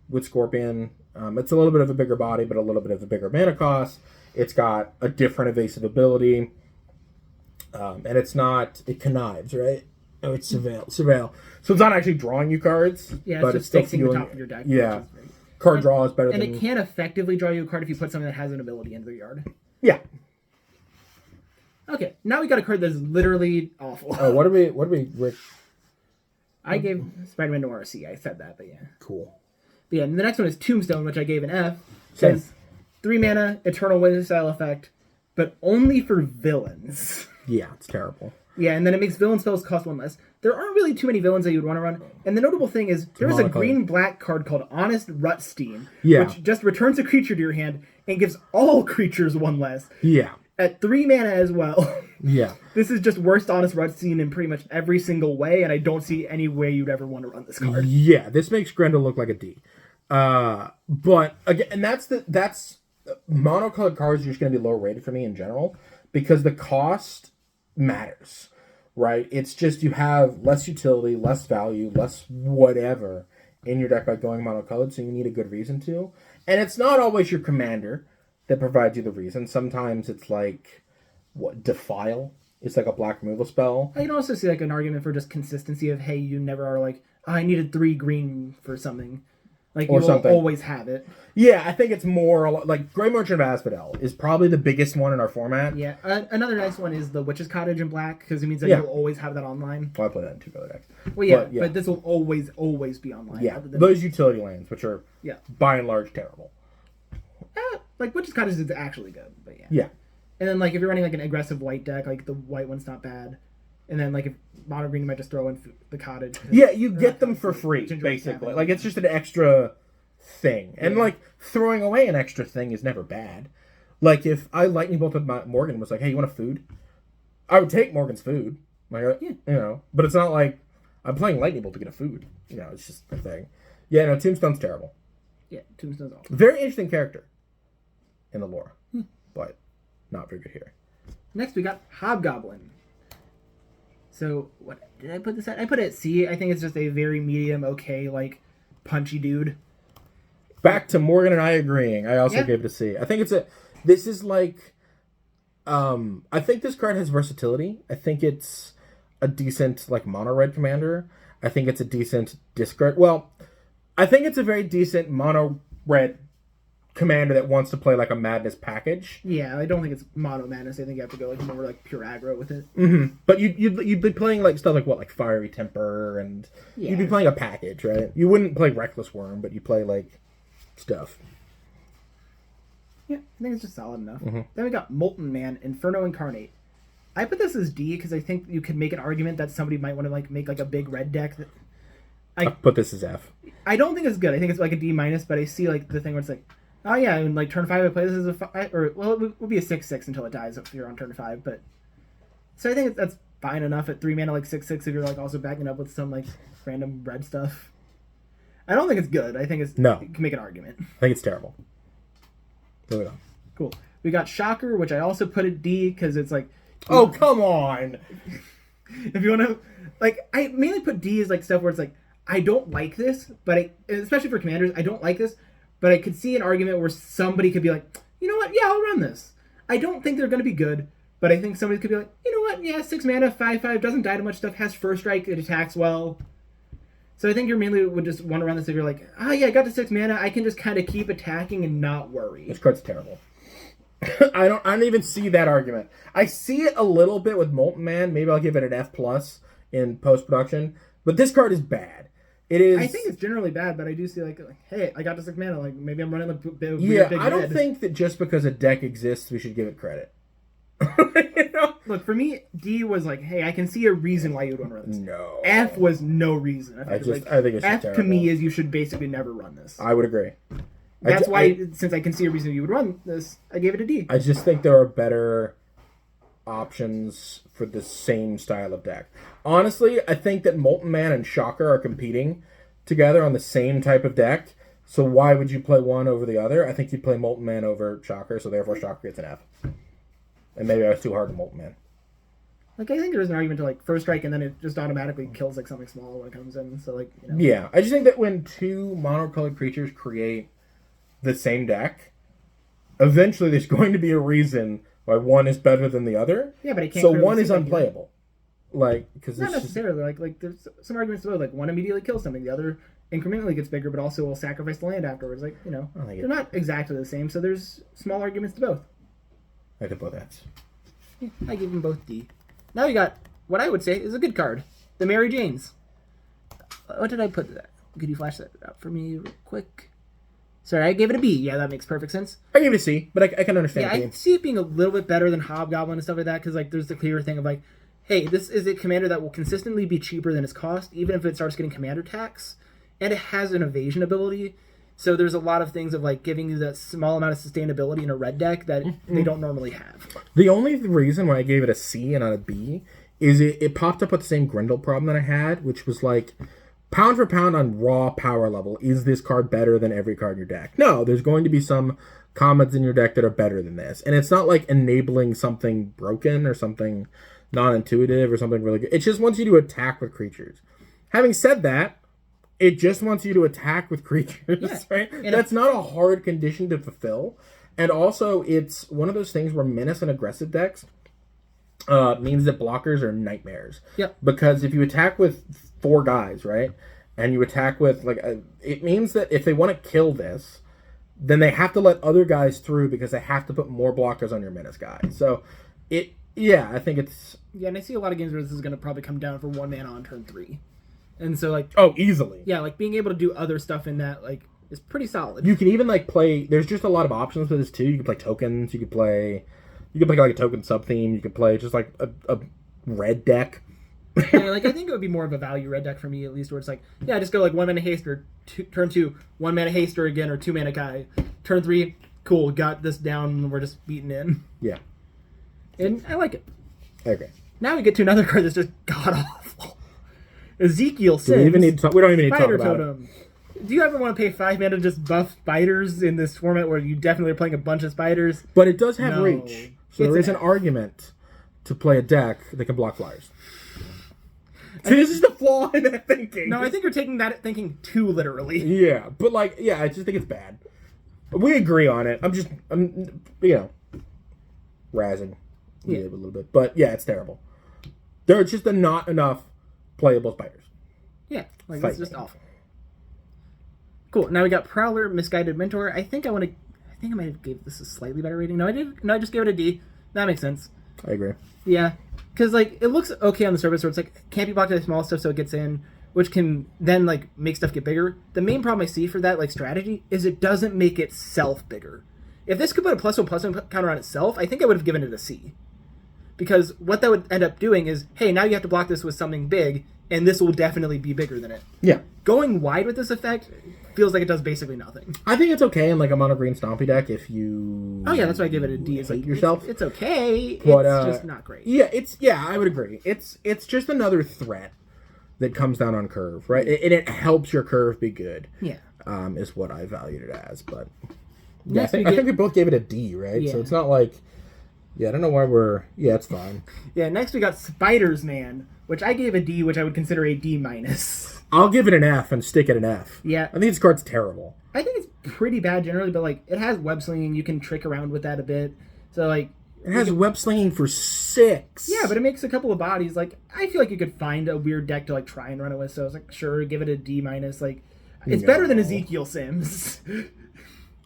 with Scorpion. It's a little bit of a bigger body, but a little bit of a bigger mana cost. It's got a different evasive ability. And it connives, right? Oh, it's surveil. So it's not actually drawing you cards. Yeah, but it's just fixing the top of your deck. Yeah. Card draw is better than... And it can effectively draw you a card if you put something that has an ability into the yard. Yeah. Okay, now we got a card that's literally awful. Oh, what do we... I gave Spider-Man Noir a C. I said that, but yeah. Cool. But yeah, and the next one is Tombstone, which I gave an F. Says 3 mana, Eternal Wind style effect, but only for villains. Yeah, it's terrible. Yeah, and then it makes villain spells cost 1 less. There aren't really too many villains that you'd want to run. And the notable thing is, there's a green-black card called Honest Rutstein, which just returns a creature to your hand and gives all creatures 1 less. Yeah. At 3 mana as well. Yeah. This is just worst Honest Rutstein in pretty much every single way, and I don't see any way you'd ever want to run this card. Yeah, this makes Grendel look like a D. But again, and that's monocolored cards are just going to be low rated for me in general because the cost matters, right? It's just you have less utility, less value, less whatever in your deck by going monocolored, so you need a good reason to. And it's not always your commander that provides you the reason. Sometimes it's like Defile. It's like a black removal spell. I can also see like an argument for just consistency of, hey, you never are like, oh, I needed 3 green for something. Like, you will always have it. Yeah, I think it's more like Grey Merchant of Asphodel is probably the biggest one in our format. Yeah, another nice one is the Witch's Cottage in black because it means that you'll always have that online. Well, I play that in 2 color decks. Well, but this will always be online. Yeah, those utility lands, which are by and large terrible. Like Witch's Cottage is actually good, but yeah. Yeah. And then like if you're running like an aggressive white deck, like the white one's not bad. And then like if mono green, you might just throw in the cottage. Yeah, you get them for free, basically. Like it's just an extra thing. And like throwing away an extra thing is never bad. Like if I lightning bolted Morgan was like, hey, you want a food? I would take Morgan's food. Like, you know, but it's not like I'm playing lightning bolt to get a food. You know, it's just a thing. Yeah, no, Tombstone's terrible. Yeah, Tombstone's awful. Very interesting character in the lore, but not very good here. Next, we got Hobgoblin. So, what did I put this at? I put it at C. I think it's just a very medium, okay, like, punchy dude. Back to Morgan and I agreeing. I also gave it a C. I think this is like, I think this card has versatility. I think it's a decent, like, mono-red commander. I think it's a decent discard. Well, I think it's a very decent mono red commander that wants to play like a Madness package. Yeah, I don't think it's mono Madness. I think you have to go like more like pure aggro with it. Mm-hmm. But you'd be playing like stuff like what, like Fiery Temper, and you'd be playing a package, right? You wouldn't play Reckless Worm, but you play like stuff. Yeah, I think it's just solid enough. Mm-hmm. Then we got Molten Man, Inferno Incarnate. I put this as D because I think you could make an argument that somebody might want to like make like a big red deck. I put this as F. I don't think it's good. I think it's like a D minus, but I see like the thing where it's like, oh yeah, and like turn 5 I play this as a 5, or well it would be a 6/6 until it dies if you're on turn 5. But so I think that's fine enough at 3 mana like 6/6 if you're like also backing up with some like random red stuff. I don't think it's good. I think it's no. You can make an argument. I think it's terrible. There we go. Cool. We got Shocker, which I also put at D because it's like. Oh come on! If you want to, like, I mainly put D as like stuff where it's like I don't like this, but especially for commanders, I don't like this, but I could see an argument where somebody could be like, you know what, yeah, I'll run this. I don't think they're going to be good, but I think somebody could be like, you know what, yeah, 6 mana, 5/5, doesn't die to much stuff, has first strike, it attacks well. So I think you mainly would just want to run this if you're like, oh yeah, I got the 6 mana, I can just kind of keep attacking and not worry. This card's terrible. I don't even see that argument. I see it a little bit with Molten Man. Maybe I'll give it an F+ in post-production. But this card is bad. It is. I think it's generally bad, but I do see like hey, I got the 6 mana. Like maybe I'm running a big I don't think that just because a deck exists, we should give it credit. You know? Look, for me, D was like, hey, I can see a reason why you would want to run this. No. F was no reason. I think it's F terrible. to me is you should basically never run this. I would agree. That's why, since I can see a reason you would run this, I gave it a D. I just think there are better options for the same style of deck. Honestly, I think that Molten Man and Shocker are competing together on the same type of deck. So why would you play one over the other? I think you'd play Molten Man over Shocker, so therefore Shocker gets an F. And maybe I was too hard to Molten Man. Like, I think there's an argument to, like, first strike and then it just automatically kills, like, something small when it comes in. So, like, you know. Yeah, I just think that when two monocolored creatures create the same deck, eventually there's going to be a reason why one is better than the other. Yeah, but it can't. So one is unplayable. Like, because not necessarily. Like there's some arguments about like one immediately kills something, the other incrementally gets bigger, but also will sacrifice the land afterwards. Like, you know, they're not exactly the same. So there's small arguments to both. I did both Fs. Yeah, I give them both D. Now you got what I would say is a good card, the Mary Janes. What did I put that? Could you flash that out for me real quick? Sorry, I gave it a B. Yeah, that makes perfect sense. I gave it a C, but I can understand. Yeah, I see it being a little bit better than Hobgoblin and stuff like that, because like there's the clear thing of like, hey, this is a commander that will consistently be cheaper than its cost, even if it starts getting commander tax, and it has an evasion ability. So there's a lot of things of like giving you that small amount of sustainability in a red deck that they don't normally have. The only reason why I gave it a C and not a B is it popped up with the same Grendel problem that I had, which was like, pound for pound on raw power level, is this card better than every card in your deck? No, there's going to be some commons in your deck that are better than this. And it's not like enabling something broken or something non-intuitive or something really good. It just wants you to attack with creatures. Having said that, it just wants you to attack with creatures, right? And that's not a hard condition to fulfill. And also, it's one of those things where menace and aggressive decks means that blockers are nightmares. Yep. Because if you attack with 4 guys, right, and you attack with, like, it means that if they want to kill this, then they have to let other guys through because they have to put more blockers on your menace guy. So, I think it's... Yeah, and I see a lot of games where this is going to probably come down for 1 mana on turn 3. And so, like... Oh, easily. Yeah, like, being able to do other stuff in that, like, is pretty solid. You can even, like, play... There's just a lot of options with this, too. You can play tokens. You could play, like, a token sub-theme. You could play just, like, a red deck. Yeah, like, I think it would be more of a value red deck for me, at least, where it's like, yeah, just go, like, 1 mana haster, turn 2, 1 mana haster again, or 2 mana Kai. Turn 3, cool, got this down, and we're just beating in. Yeah. And I like it. Okay. Now we get to another card that's just god-awful. Ezekiel Sims. We don't even need to talk about Totem. It. Do you ever want to pay 5 mana to just buff spiders in this format where you definitely are playing a bunch of spiders? But it does have reach. So there is an argument to play a deck that can block flyers. So this is the flaw in that thinking. No, I think you're taking that thinking too literally. Yeah, but like, I just think it's bad. We agree on it. I'm razzing a little bit. But yeah, it's terrible. There are just not enough playable spiders. Yeah, like Fight it's just me. awful. Cool. Now we got Prowler, Misguided Mentor. I think I might have gave this a slightly better rating. No, I did. No, I just gave it a D. That makes sense. I agree. Yeah, because like it looks okay on the surface, where it's like can't be blocked by small stuff, so it gets in, which can then like make stuff get bigger. The main problem I see for that like strategy is it doesn't make itself bigger. If this could put a +1/+1 counter on itself, I think I would have given it a C. Because what that would end up doing is, hey, now you have to block this with something big, and this will definitely be bigger than it. Yeah. Going wide with this effect feels like it does basically nothing. I think it's okay in like a mono green stompy deck if you. Oh yeah, that's why I give it a D. It's hate like yourself. It's okay. But, it's just not great. Yeah, I would agree. It's just another threat that comes down on curve, right? And it helps your curve be good. Yeah. Is what I valued it as, but yeah, Next I think we both gave it a D, right? Yeah. So it's not like, yeah, I don't know why we're, yeah, it's fine. Yeah. Next we got Spiders Man, which I gave a D, which I would consider a D minus. I'll give it an F and stick at an F. Yeah. I think this card's terrible. I think it's pretty bad generally, but like it has web slinging. You can trick around with that a bit. So like It has web slinging for 6. yeah, but it makes a couple of bodies. Like I feel like you could find a weird deck to like try and run it with. So I was like, sure, give it a D minus. Like it's better than Ezekiel Sims.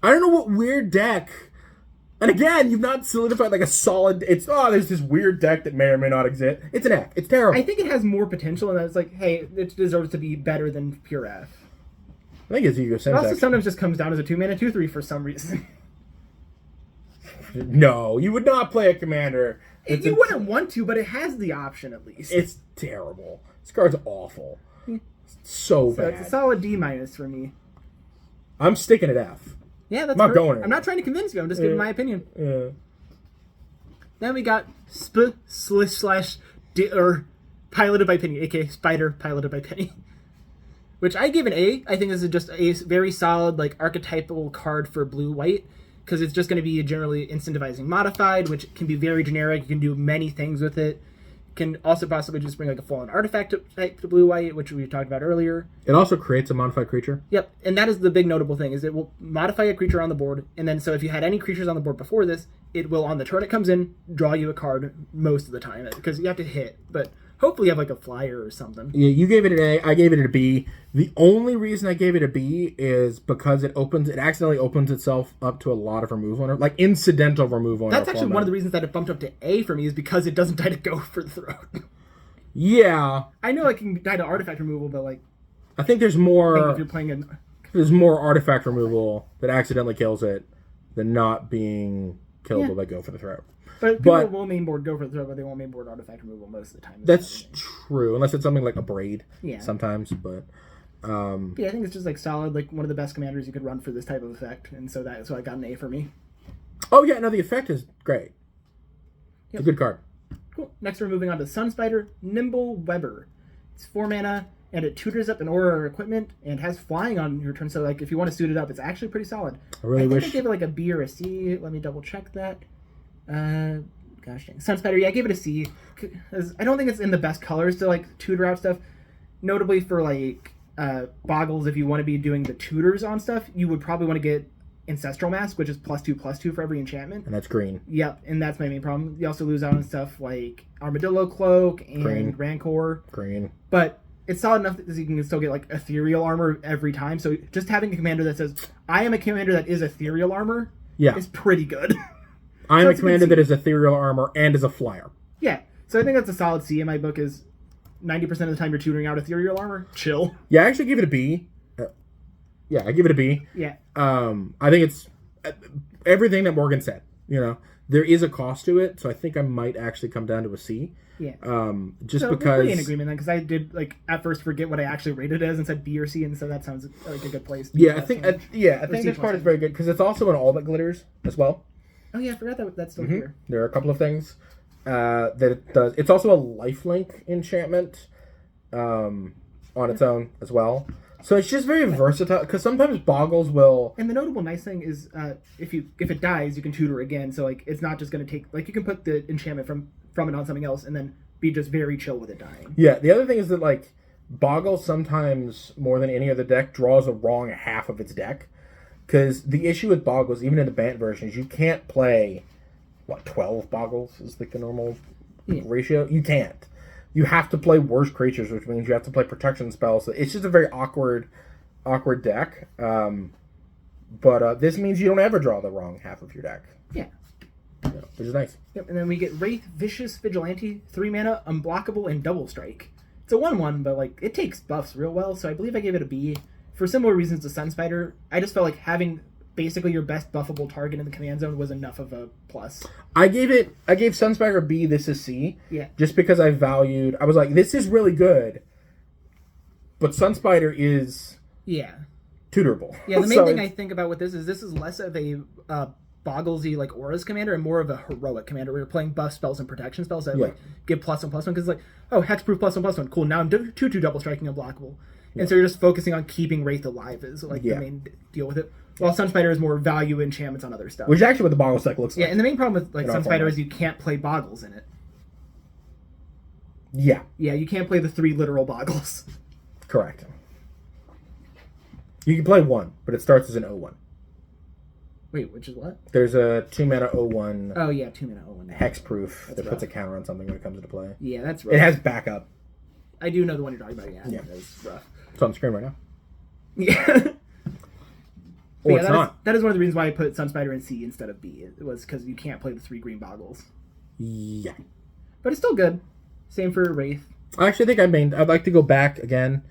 I don't know what weird deck. And again, you've not solidified like a solid. There's this weird deck that may or may not exist. It's an F. It's terrible. I think it has more potential, and it's like, hey, it deserves to be better than pure F. I think it's Ego It Sims. also sometimes just comes down as a 2-mana 2/3 for some reason. No, you would not play a commander. You wouldn't want to, but it has the option at least. It's terrible. This card's awful. So So bad. it's a solid D minus for me. I'm sticking at F. Yeah, that's I'm not great. going I'm not trying to convince you. I'm just giving my opinion. Yeah. Then we got Piloted by Penny, aka Spider Piloted by Penny, which I give an A. I think this is just a very solid like archetypal card for blue-white because it's just going to be generally incentivizing modified, which can be very generic. You can do many things with it. Can also possibly just bring like a fallen artifact type to blue-white, which we talked about earlier. It also creates a modified creature. Yep, and that is the big notable thing, is it will modify a creature on the board, and then so if you had any creatures on the board before this, it will, on the turn it comes in, draw you a card most of the time, because you have to hit, but hopefully you have like a flyer or something. Yeah, you gave it an A. I gave it a B. The only reason I gave it a B is because it accidentally opens itself up to a lot of removal, like incidental removal. That's actually one of the reasons that it bumped up to A for me, is because it doesn't die to go for the throat. Yeah. I know it can die to artifact removal, but like, I think there's if more you're playing artifact removal that accidentally kills it than not being killable by go for the throat. But people will mainboard go for the throw, but they won't mainboard artifact removal most of the time. That's true, unless it's something like a braid. Yeah. Sometimes, but yeah, I think it's just like solid, like one of the best commanders you could run for this type of effect, and so that's why I got an A for me. oh yeah, no, the effect is great. It's a good card. Cool. Next, we're moving on to Sunspider, Nimble Weber. It's 4 mana, and it tutors up an aura or equipment, and has flying on your turn. So, like, if you want to suit it up, it's actually pretty solid. I really think wish I gave it like a B or a C. Let me double check that. Gosh dang. Sunspider, yeah, I gave it a C. 'Cause I don't think it's in the best colors to like tutor out stuff. Notably for like Boggles, if you want to be doing the tutors on stuff, you would probably want to get Ancestral Mask, which is +2/+2 for every enchantment. and that's green. Yep, and that's my main problem. You also lose out on stuff like Armadillo Cloak and Green. Rancor. Green. But it's solid enough that you can still get like ethereal armor every time. So just having a commander that says, I am a commander that is ethereal armor Yeah. is pretty good. I'm So a it's a good commander C. that is ethereal armor and is a flyer. Yeah, so I think that's a solid C in my book. Is 90% of the time you're tutoring out ethereal armor. Chill. Yeah, I actually give it a B. Yeah, I give it a B. Yeah. I think it's everything that Morgan said. You know, there is a cost to it, so I think I might actually come down to a C. Yeah. Just So we're because. pretty in agreement then, because I did like at first forget what I actually rated it as and said B or C, and so that sounds like a good place. Yeah, I think C this part is very good because it's also an all that glitters as well. Oh yeah, I forgot that that's still here. There are a couple of things that it does. It's also a lifelink enchantment on its own as well. So it's just very versatile because sometimes Boggles will. And the notable nice thing is, if it dies, you can tutor again. So like, it's not just going to take like you can put the enchantment from it on something else and then be just very chill with it dying. Yeah, the other thing is that like Boggles sometimes more than any other deck draws the wrong half of its deck because the issue with Boggles, even in the Bant versions, you can't play 12 Boggles is like the normal ratio. You can't. you have to play worse creatures, which means you have to play protection spells. So it's just a very awkward deck. But this means you don't ever draw the wrong half of your deck. Yeah. Which is nice. Yep, and then we get Wraith, Vicious Vigilante, 3 mana, unblockable, and double strike. It's a 1/1, but like it takes buffs real well, so I believe I gave it a B. For similar reasons to Sunspider, I just felt like having basically your best buffable target in the command zone was enough of a plus. I gave Sunspider a B, this is C. Yeah. Just because I was like, this is really good, but Sunspider is tutorable. Yeah, the main thing I think about with this is less of a Bogglesy like Aura's commander and more of a heroic commander where you're playing buff spells and protection spells that like give +1/+1 because like, oh, hexproof +1/+1, cool, now I'm 2/2 double striking unblockable. And so you're just focusing on keeping Wraith alive is like the main deal with it. While Sunspider is more value enchantments on other stuff. Which is actually what the Boggles deck looks like. Yeah, and the main problem with like Sunspider is you can't play Boggles in it. Yeah. Yeah, you can't play the 3 literal Boggles. Correct. You can play 1, but it starts as an 0/1. Wait, which is what? There's a 2 mana 0/1. Oh yeah, 2 mana 0/1. Hexproof that puts a counter on something when it comes into play. Yeah, that's rough. It has backup. I do know the one you're talking about. Yeah. That's rough. It's on the screen right now. Yeah. Or it's not. That is one of the reasons why I put Sunspider in C instead of B. It was because you can't play the 3 green Boggles. Yeah. But it's still good. Same for Wraith. I actually think I'd like to go back again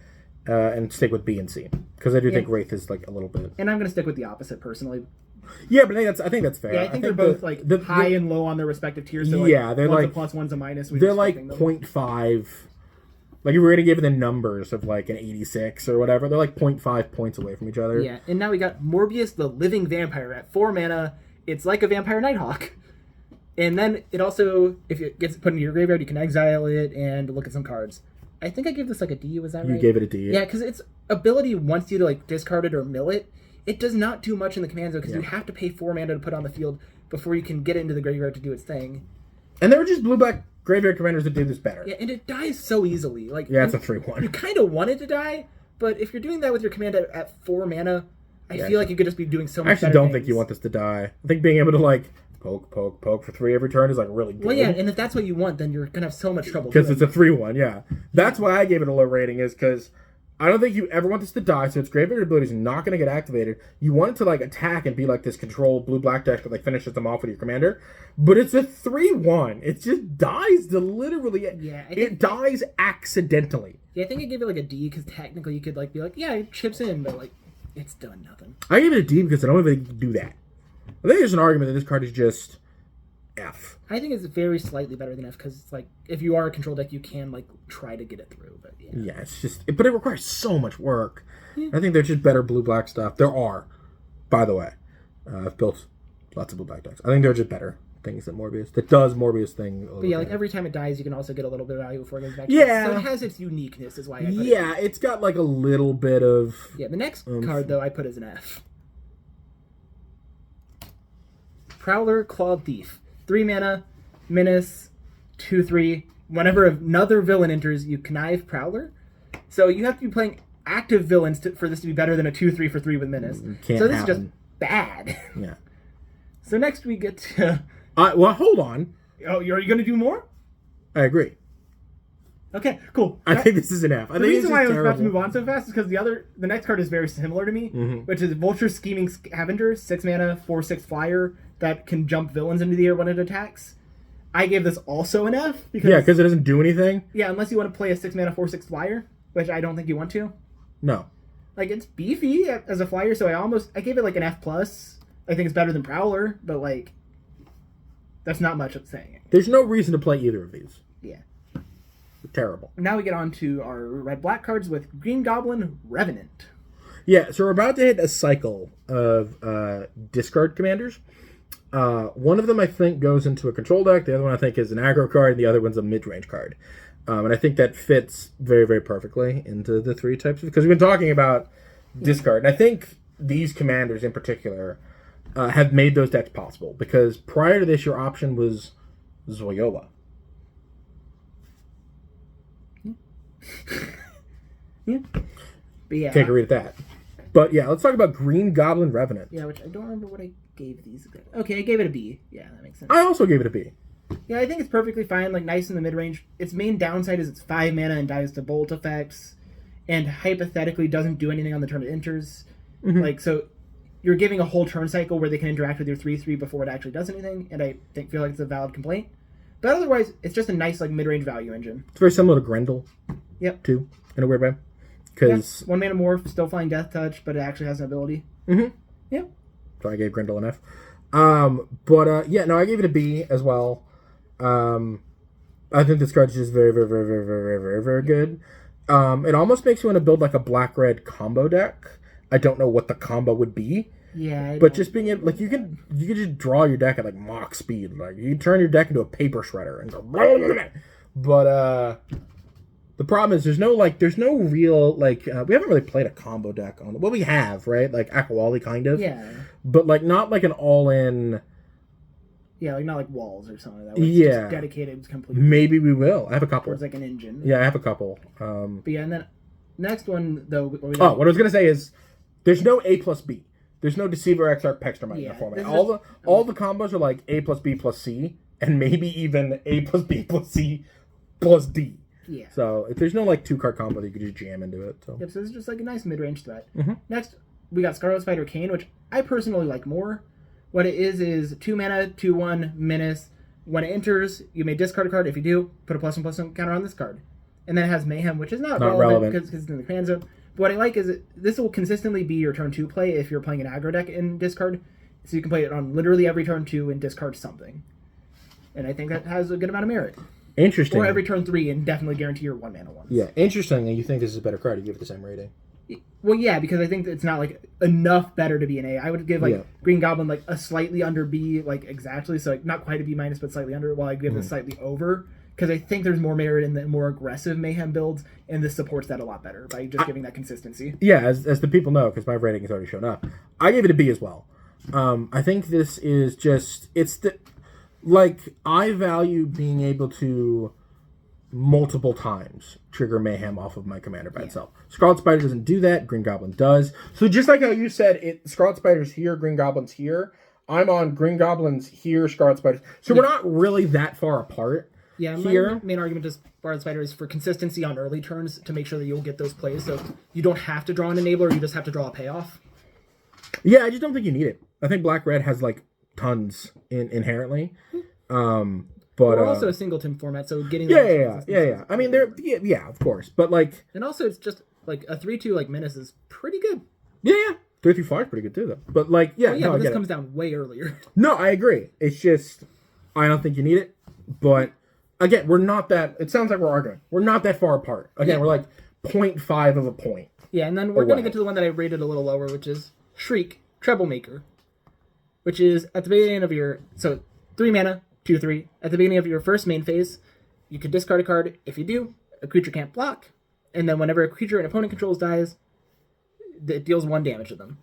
and stick with B and C because I do think Wraith is like a little bit. And I'm going to stick with the opposite personally. Yeah, but I think that's fair. Yeah, I think they're both high and low on their respective tiers. So they're one's like a plus, one's a minus. They're like 0.5. Like if we were gonna give the numbers of like an 86 or whatever, they're like 0.5 points away from each other. Yeah, and now we got Morbius the Living Vampire at 4 mana. It's like a Vampire Nighthawk. And then it also, if it gets put into your graveyard, you can exile it and look at some cards. I think I gave this like a D, was that right? You gave it a D. Yeah, because its ability wants you to like discard it or mill it. It does not do much in the command zone because you have to pay 4 mana to put on the field before you can get into the graveyard to do its thing. And there were just blue-black graveyard commanders that did this better. Yeah, and it dies so easily. Like it's a 3/1. You kind of want it to die, but if you're doing that with your command at 4 mana, I feel like you could just be doing so much. I actually don't think you want this to die. I think being able to like poke for 3 every turn is like really good. Well, yeah, and if that's what you want, then you're gonna have so much trouble. Because it's a 3/1. Yeah, that's why I gave it a low rating. Is because I don't think you ever want this to die. So its graveyard ability is not going to get activated. You want it to like attack and be like this controlled blue-black deck that like finishes them off with your commander. But it's a 3/1. It just dies literally. Yeah, it dies accidentally. Yeah, I think I gave it like a D because technically you could like be like, yeah, it chips in, but like it's done nothing. I gave it a D because I don't even do that. I think there's an argument that this card is just F. I think it's very slightly better than F because it's like if you are a control deck, you can like try to get it through. But yeah, it's just, but it requires so much work. Yeah. I think there's just better blue-black stuff. There are, by the way. I've built lots of blue-black decks. I think they're just better things than Morbius. That does Morbius thing. But yeah, like every time it dies, you can also get a little bit of value before it goes back. Yeah. So it has its uniqueness, is why I put it. Yeah, it's got like a little bit of. Yeah, the next card though I put as an F. Prowler, Clawed Thief. 3 mana, menace, 2/3. Whenever another villain enters, you connive Prowler. So you have to be playing active villains for this to be better than a 2/3 for 3 with menace. So this is just bad. Yeah. So next we get to. Well, hold on. Oh, are you going to do more? I agree. Okay, cool. I think this is an F. The reason why I was about to move on so fast is because the next card is very similar to me, which is Vulture Scheming Scavenger, 6 mana, 4/6 flyer that can jump villains into the air when it attacks. I gave this also an F because it doesn't do anything. Yeah, unless you want to play a 6 mana 4/6 flyer, which I don't think you want to. No. Like it's beefy as a flyer, so I gave it like an F plus. I think it's better than Prowler, but like that's not much of saying. There's no reason to play either of these. Yeah. Terrible. Now we get on to our red-black cards with Green Goblin Revenant. Yeah, so we're about to hit a cycle of discard commanders. One of them, I think, goes into a control deck. The other one, I think, is an aggro card. And the other one's a mid-range card. And I think that fits very, very perfectly into the 3 types. Because we've been talking about discard. And I think these commanders in particular have made those decks possible. Because prior to this, your option was Zoyola. Yeah. But yeah. Take a read at that. But yeah, let's talk about Green Goblin Revenant. Yeah, which I don't remember what I gave these. Okay, I gave it a B. Yeah, that makes sense. I also gave it a B. Yeah, I think it's perfectly fine, like nice in the mid range. Its main downside is it's 5 mana and dies to bolt effects, and hypothetically doesn't do anything on the turn it enters. Like, so you're giving a whole turn cycle where they can interact with your 3/3 before it actually does anything, and I feel like it's a valid complaint. But otherwise, it's just a nice like mid range value engine. It's very similar to Grendel. Yep. Too, in a weird way. Because 1 mana morph, still flying Death Touch, but it actually has an ability. Yep. So I gave Grendel an F. I gave it a B as well. I think this card's just very, very, very, very, very, very, very good. It almost makes you want to build like a black-red combo deck. I don't know what the combo would be. Yeah. But just being able, like, you can just draw your deck at like Mach speed. Like, you can turn your deck into a paper shredder and go. But the problem is there's no real like we haven't really played a combo deck on. Well, we have, right? Like Aquawali kind of. Yeah. But like not like an all-in. Yeah, like not like walls or something like that. It's just dedicated completely. Maybe we will. I have a couple. Towards like an engine. Yeah, I have a couple. But yeah, and then next one though. What I was gonna say is, there's no A plus B. There's no Deceiver, Exarch, Pextermite in that format. All the combos are like A plus B plus C, and maybe even A plus B plus C plus D. Yeah. So if there's no like 2-card combo that you could just jam into it. So. Yep. So this is just like a nice mid-range threat. Next, we got Scarlet Spider Kane, which I personally like more. What it is 2 mana, 2/1 menace. When it enters, you may discard a card. If you do, put a +1/+1 counter on this card. And then it has Mayhem, which is not relevant because it's in the command zone. But what I like is this will consistently be your turn 2 play if you're playing an aggro deck in discard. So you can play it on literally every turn 2 and discard something. And I think that has a good amount of merit. Interesting. Or every turn 3 and definitely guarantee your 1 mana ones. Yeah, interesting. And you think this is a better card? You give it the same rating. Well, yeah, because I think it's not like enough better to be an A. I would give like Green Goblin like a slightly under B, like exactly, so like not quite a B minus, but slightly under. While I give this slightly over, because I think there's more merit in the more aggressive Mayhem builds, and this supports that a lot better by just giving that consistency. Yeah, as the people know, because my rating has already shown up, I gave it a B as well. I think this is just I value being able to multiple times trigger Mayhem off of my commander by itself. Scarlet Spider doesn't do that. Green Goblin does. So just like how you said, Scarlet Spider's here, Green Goblin's here. I'm on Green Goblin's here, Scarlet Spider's. So we're not really that far apart. Yeah, here. My main argument is Scarlet Spider is for consistency on early turns to make sure that you'll get those plays. So you don't have to draw an enabler, you just have to draw a payoff. Yeah, I just don't think you need it. I think Black-Red has like tons inherently. But we're also a singleton format, so getting yeah. I mean, of course, but like, and also it's just like a 3/2 like menace is pretty good. Yeah, 3/5 is pretty good too, though. But like, but this comes down way earlier. No, I agree. It's just I don't think you need it. But again, we're not that. It sounds like we're arguing. We're not that far apart. Again, we're like 0.5 of a point. Yeah, and then we're going to get to the one that I rated a little lower, which is Shriek Troublemaker, which is at the beginning of your 3 mana. 2/3. At the beginning of your first main phase, you can discard a card. If you do, a creature can't block. And then whenever a creature an opponent controls dies, it deals 1 damage to them.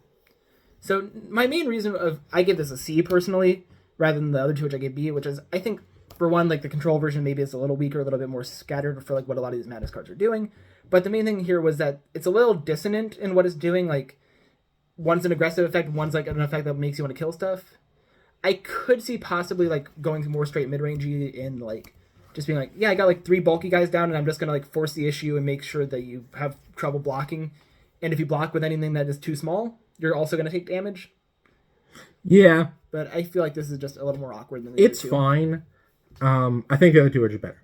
So my main reason I give this a C personally, rather than the other two which I gave B, which is I think for one, like the control version maybe is a little weaker, a little bit more scattered for like what a lot of these Madness cards are doing. But the main thing here was that it's a little dissonant in what it's doing. Like one's an aggressive effect, one's like an effect that makes you want to kill stuff. I could see possibly like going more straight mid-rangey and like just being like, yeah, I got like 3 bulky guys down and I'm just gonna like force the issue and make sure that you have trouble blocking. And if you block with anything that is too small, you're also gonna take damage. Yeah. But I feel like this is just a little more awkward than the other two. It's fine. I think the other two are just better.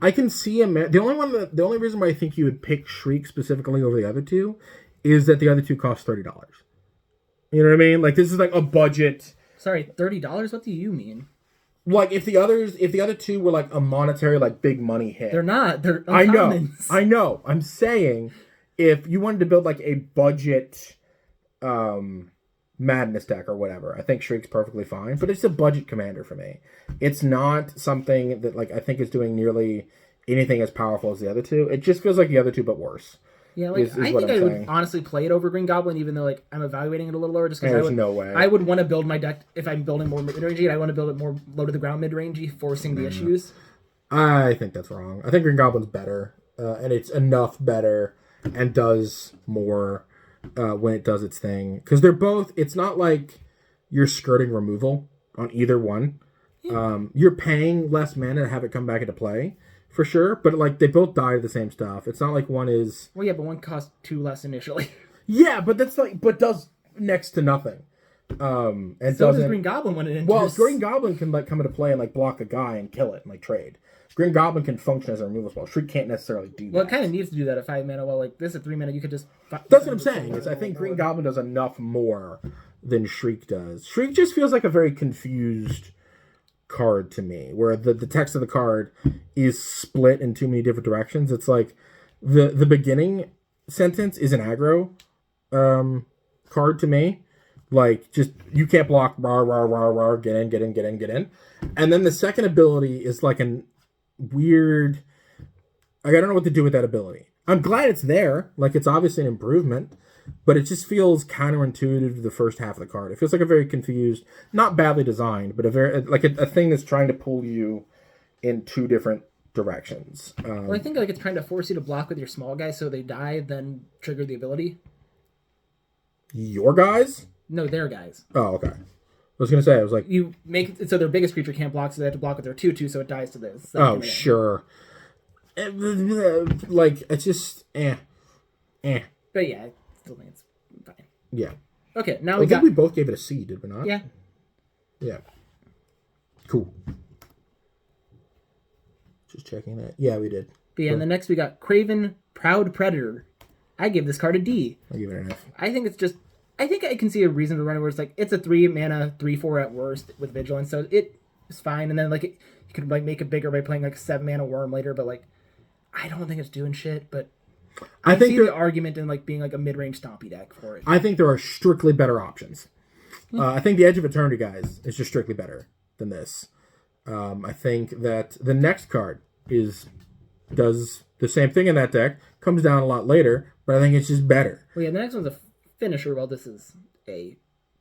I can see the only reason why I think you would pick Shriek specifically over the other two is that the other two cost $30. You know what I mean? Like this is like a budget. Sorry, $30? What do you mean? Like if the other two were like a monetary like big money hit. They're not. They're uncommons. I know. I'm saying if you wanted to build like a budget Madness deck or whatever, I think Shriek's perfectly fine. But it's a budget commander for me. It's not something that like I think is doing nearly anything as powerful as the other two. It just feels like the other two but worse. Yeah, like I think I would honestly play it over Green Goblin, even though like I'm evaluating it a little lower, just because I would want to build my deck if I'm building more mid-rangey, and I want to build it more low to the ground mid-rangey, forcing the issues. I think that's wrong. I think Green Goblin's better, and it's enough better, and does more when it does its thing. Because they're both. It's not like you're skirting removal on either one. You're paying less mana to have it come back into play, for sure. But like they both die to the same stuff. It's not like one is. Well, yeah, but one costs 2 less initially. Yeah, but that's but does next to nothing. And so does Green Goblin when it enters. Well, Green Goblin can like come into play and like block a guy and kill it and like trade. Green Goblin can function as a removal spell. Shriek can't necessarily do that. Well, it kind of needs to do that at 5 mana. Well, like this at 3 mana, you could just. That's what I'm saying. I think Green Goblin does enough more than Shriek does. Shriek just feels like a very confused card to me, where the text of the card is split in too many different directions. It's like the beginning sentence is an aggro card to me. Like, just, you can't block, rawr, rawr, rawr, rawr, get in, get in, get in, get in. And then the second ability is like an weird, like, I don't know what to do with that ability. I'm glad it's there. Like, it's obviously an improvement, but it just feels counterintuitive to the first half of the card. It feels like a very confused, not badly designed, but a very, like a thing that's trying to pull you in two different directions. Well, I think like it's trying to force you to block with your small guy so they die, then trigger the ability. Your guys? No, their guys. Oh, okay. I was going to say, I was like... You make it so their biggest creature can't block, so they have to block with their 2/2, so it dies to this. Oh, sure. Like, it's just... But yeah, I still think it's fine. Yeah. Okay, now I think we both gave it a C, did we not? Yeah. Yeah. Cool. Just checking that. Yeah, we did. But yeah, and then next we got Craven Proud Predator. I give this card a D. I give it an F. I think it's just... I think I can see a reason to run it where it's like, it's a 3 mana, 3/4 at worst with Vigilance, so it is fine. And then like you could like make it bigger by playing like a 7 mana Worm later, but like, I don't think it's doing shit, but I think see the argument in like being like a mid-range stompy deck for it. I think there are strictly better options. I think the Edge of Eternity, guys, is just strictly better than this. I think that the next card does the same thing in that deck, comes down a lot later, but I think it's just better. Well, yeah, the next one's a finisher. Well, this is a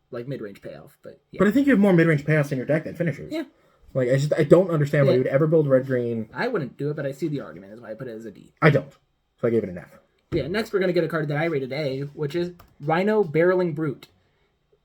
like mid-range payoff, but yeah. But I think you have more mid-range payoffs in your deck than finishers. Yeah. Like I don't understand why you would ever build red-green. I wouldn't do it, but I see the argument. Is why I put it as a D. I don't. So I gave it an F. Yeah, next we're going to get a card that I rated A, which is Rhino Barreling Brute.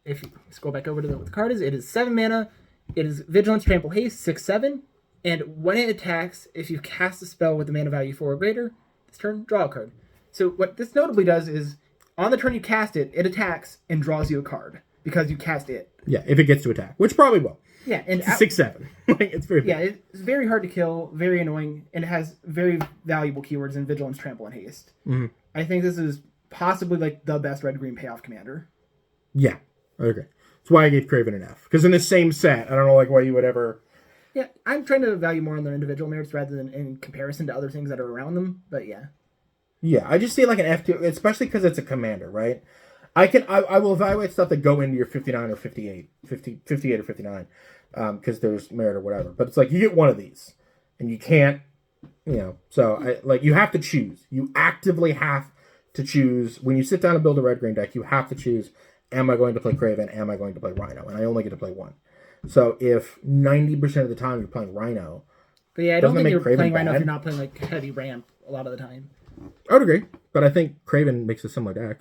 If you scroll back over to what the card is, it is 7 mana. It is Vigilance, Trample, Haste, 6/7. And when it attacks, if you cast a spell with a mana value 4 or greater, this turn, draw a card. So what this notably does is, on the turn you cast it, it attacks and draws you a card because you cast it. Yeah, if it gets to attack, which probably will. Yeah, and 6/7. Like it's very big. Yeah, it's very hard to kill, very annoying, and it has very valuable keywords in Vigilance, Trample, and Haste. Mm-hmm. I think this is possibly like the best red-green payoff commander. Yeah, okay. That's why I gave Craven an F. Because in the same set, I don't know like why you would ever. Yeah, I'm trying to value more on their individual merits rather than in comparison to other things that are around them. But yeah. Yeah, I just see like an F tier, especially because it's a commander, right? I will evaluate stuff that go into your 59 or 58, 58 or 59, because there's merit or whatever. But it's like you get one of these, and you can't, So you have to choose. You actively have to choose when you sit down and build a red green deck. You have to choose: am I going to play Craven? Am I going to play Rhino? And I only get to play one. So if 90% of the time you're playing Rhino, but yeah, I don't think you're playing Rhino if you're not playing like heavy ramp a lot of the time. I would agree, but I think Craven makes a similar deck.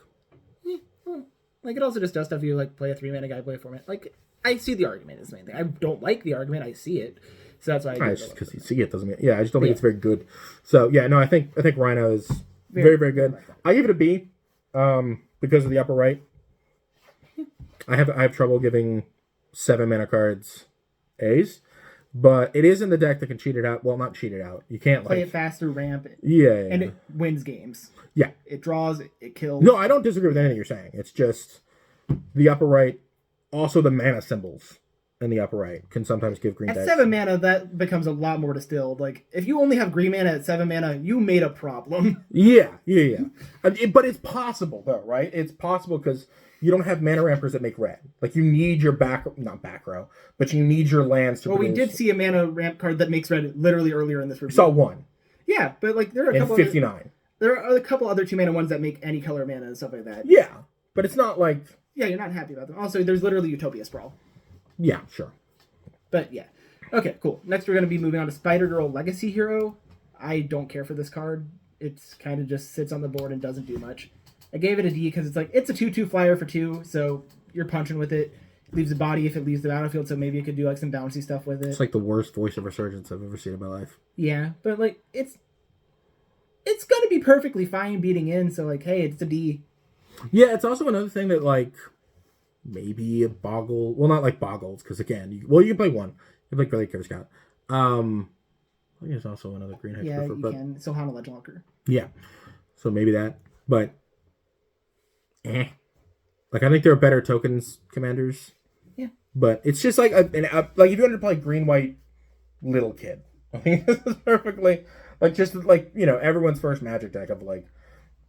Yeah, well, like it also just does stuff you like play a 3-mana guy, play a 4-mana. Like I see the argument is the main thing. I don't like the argument. I see it, so that's why I. Just because you see it doesn't mean. Yeah, I just don't think it's very good. So yeah, no, I think Rhino is very very good. I give it a B, because of the upper right. I have trouble giving 7-mana cards A's. But it is in the deck that can cheat it out. Well, not cheat it out. You can't play it faster, ramp. Yeah. And it wins games. Yeah. It draws, it kills. No, I don't disagree with anything you're saying. It's just the upper right. Also, the mana symbols in the upper right can sometimes give green decks. At decks. 7 mana, that becomes a lot more distilled. Like, if you only have green mana at 7 mana, you made a problem. Yeah. But it's possible, though, right? It's possible because you don't have mana rampers that make red. Like, you need your not back row, but you need your lands to produce. We did see a mana ramp card that makes red literally earlier in this review. Saw one. Yeah, but like there are a couple 59. There are a couple other 2-mana ones that make any color mana and stuff like that. Yeah, but it's not like... Yeah, you're not happy about them. Also, there's literally Utopia Sprawl. Yeah, sure. But yeah. Okay, cool. Next we're going to be moving on to Spider-Girl Legacy Hero. I don't care for this card. It's kind of just sits on the board and doesn't do much. I gave it a D because it's like, it's a 2/2 flyer for 2, so you're punching with it. leaves the body if it leaves the battlefield, so maybe you could do like some bouncy stuff with it. It's like the worst voice of Resurgence I've ever seen in my life. Yeah, but like it's gonna be perfectly fine beating in, so like, hey, it's a D. Yeah, it's also another thing that like maybe a Boggle, well, not like Boggles, because again, you can play one. You can play Gray Care Scout. I think there's also another green hex. Yeah, you can. So Hana Legend Walker. Yeah, so maybe that, but like I think there are better tokens commanders. Yeah, but it's just like like if you wanted to play green white little kid, I think this is perfectly like just like everyone's first Magic deck of like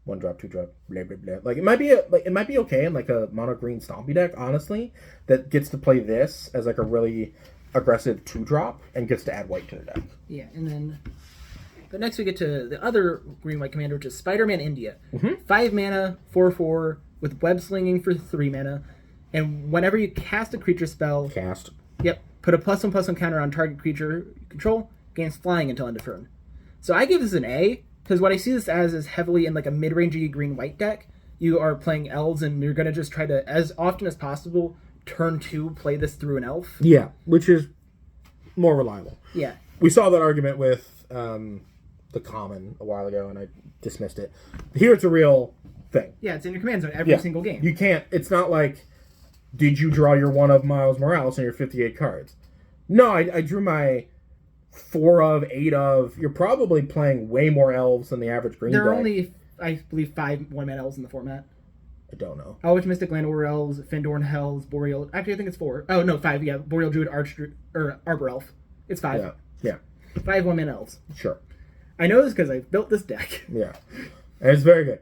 1-drop, 2-drop, blah blah blah. Like it might be okay in like a mono green stompy deck, honestly, that gets to play this as like a really aggressive 2-drop and gets to add white to the deck. Yeah, and then but next we get to the other green white commander, which is Spider-Man India. 5 mana, 4/4 with web slinging for 3 mana, and whenever you cast a creature spell, Yep, put a +1/+1 counter on target creature you control, gains flying until end of turn. So I give this an A. Because what I see this as is heavily in like a mid-rangey green-white deck. You are playing elves, and you're going to just try to, as often as possible, turn 2, play this through an elf. Yeah, which is more reliable. Yeah. We saw that argument with the common a while ago, and I dismissed it. Here it's a real thing. Yeah, it's in your command zone every single game. You can't, it's not like, did you draw your 1 of Miles Morales and your 58 cards? No, I drew my 4 of, 8 of. You're probably playing way more elves than the average green There are deck. only, I believe, 5 1-mana elves in the format. I don't know. Elvish Mystic Land Order Elves, Findorn Hells, Boreal. Actually, I think it's 4. Oh, no, 5. Yeah, Boreal Druid, Arbor Elf. It's 5. Yeah. 5 1-mana elves. Sure. I know this because I built this deck. Yeah. And it's very good.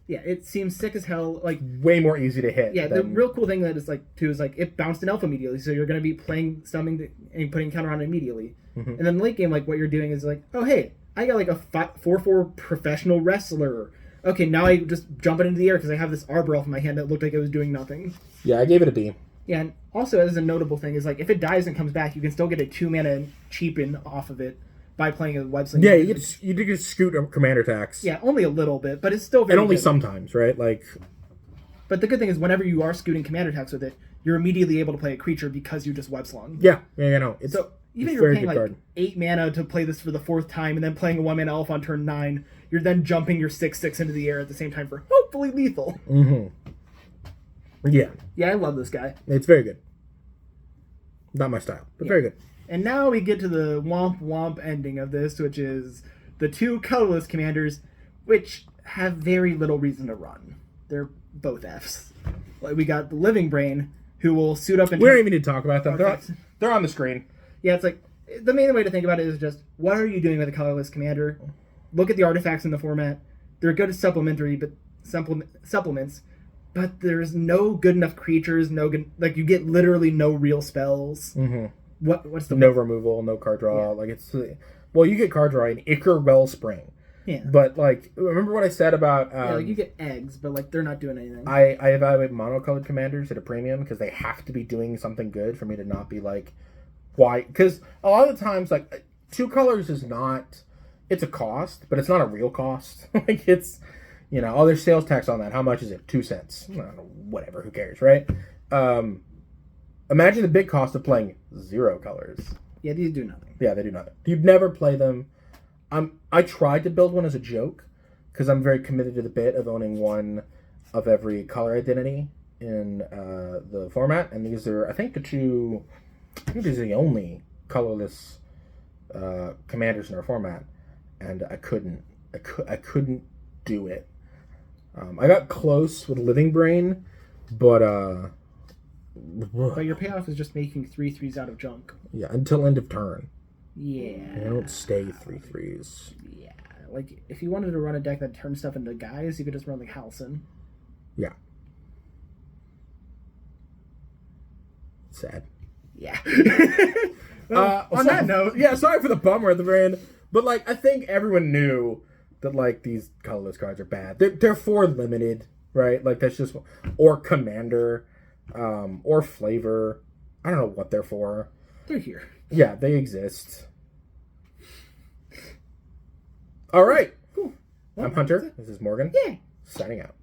Yeah, it seems sick as hell. Like way more easy to hit. Yeah, the real cool thing that is like too is like it bounced an elf immediately, so you're going to be playing summoning and putting counter on it immediately. And then late game, like what you're doing is like, oh hey, I got like a 4/4 professional wrestler. Okay, now I just jump it into the air because I have this Arbor Elf in my hand that looked like it was doing nothing. Yeah, I gave it a B. Yeah, and also as a notable thing is like if it dies and comes back, you can still get a 2-mana cheapen off of it by playing a web sling. Yeah, you get scoot commander attacks. Yeah, only a little bit, but it's still very and only good. Sometimes, right? Like, but the good thing is whenever you are scooting commander attacks with it, you're immediately able to play a creature because you just web slung. Yeah, no. It's so even if very you're paying like card. 8 mana to play this for the 4th time and then playing a 1-mana elf on turn 9, you're then jumping your 6/6 into the air at the same time for hopefully lethal. Yeah. Yeah, I love this guy. It's very good. Not my style, but very good. And now we get to the womp womp ending of this, which is the 2 colorless commanders, which have very little reason to run. They're both Fs. Like we got the Living Brain, who will suit up and... We don't even need to talk about them. Okay. They're on the screen. Yeah, it's like, the main way to think about it is just, what are you doing with a colorless commander? Look at the artifacts in the format. They're good as supplementary, but supplements, but there's no good enough creatures, no good... Like, you get literally no real spells. What's the... No removal, no card draw. Like, it's... Well, you get card draw in Ichor Wellspring. Yeah. But, like, remember what I said about... yeah, like, you get eggs, but, like, they're not doing anything. I evaluate monocolored commanders at a premium because they have to be doing something good for me to not be, like, why? Because a lot of the times, like, 2 colors is not... It's a cost, but it's not a real cost. Like, it's... You know, oh, there's sales tax on that. How much is it? 2 cents. I don't know, whatever. Who cares, right? Imagine the big cost of playing 0 colors. Yeah, these do nothing. Yeah, they do nothing. You'd never play them. I tried to build one as a joke because I'm very committed to the bit of owning 1 of every color identity in the format, and these are, I think, these are the only colorless commanders in our format, and I couldn't do it. I got close with Living Brain, but your payoff is just making 3/3s out of junk. Yeah, until end of turn. Yeah. They don't stay 3/3s. Yeah. Like, if you wanted to run a deck that turns stuff into guys, you could just run like Halcyon. Yeah. Sad. Yeah. On that note... Yeah, sorry for the bummer at the very end. But, like, I think everyone knew that, like, these colorless cards are bad. They're for limited, right? Like, that's just... Or commander. Or flavor. I don't know what they're for. They're here. Yeah, they exist. All right. Cool. Well, I'm Hunter. This is Morgan. Yeah. Signing out.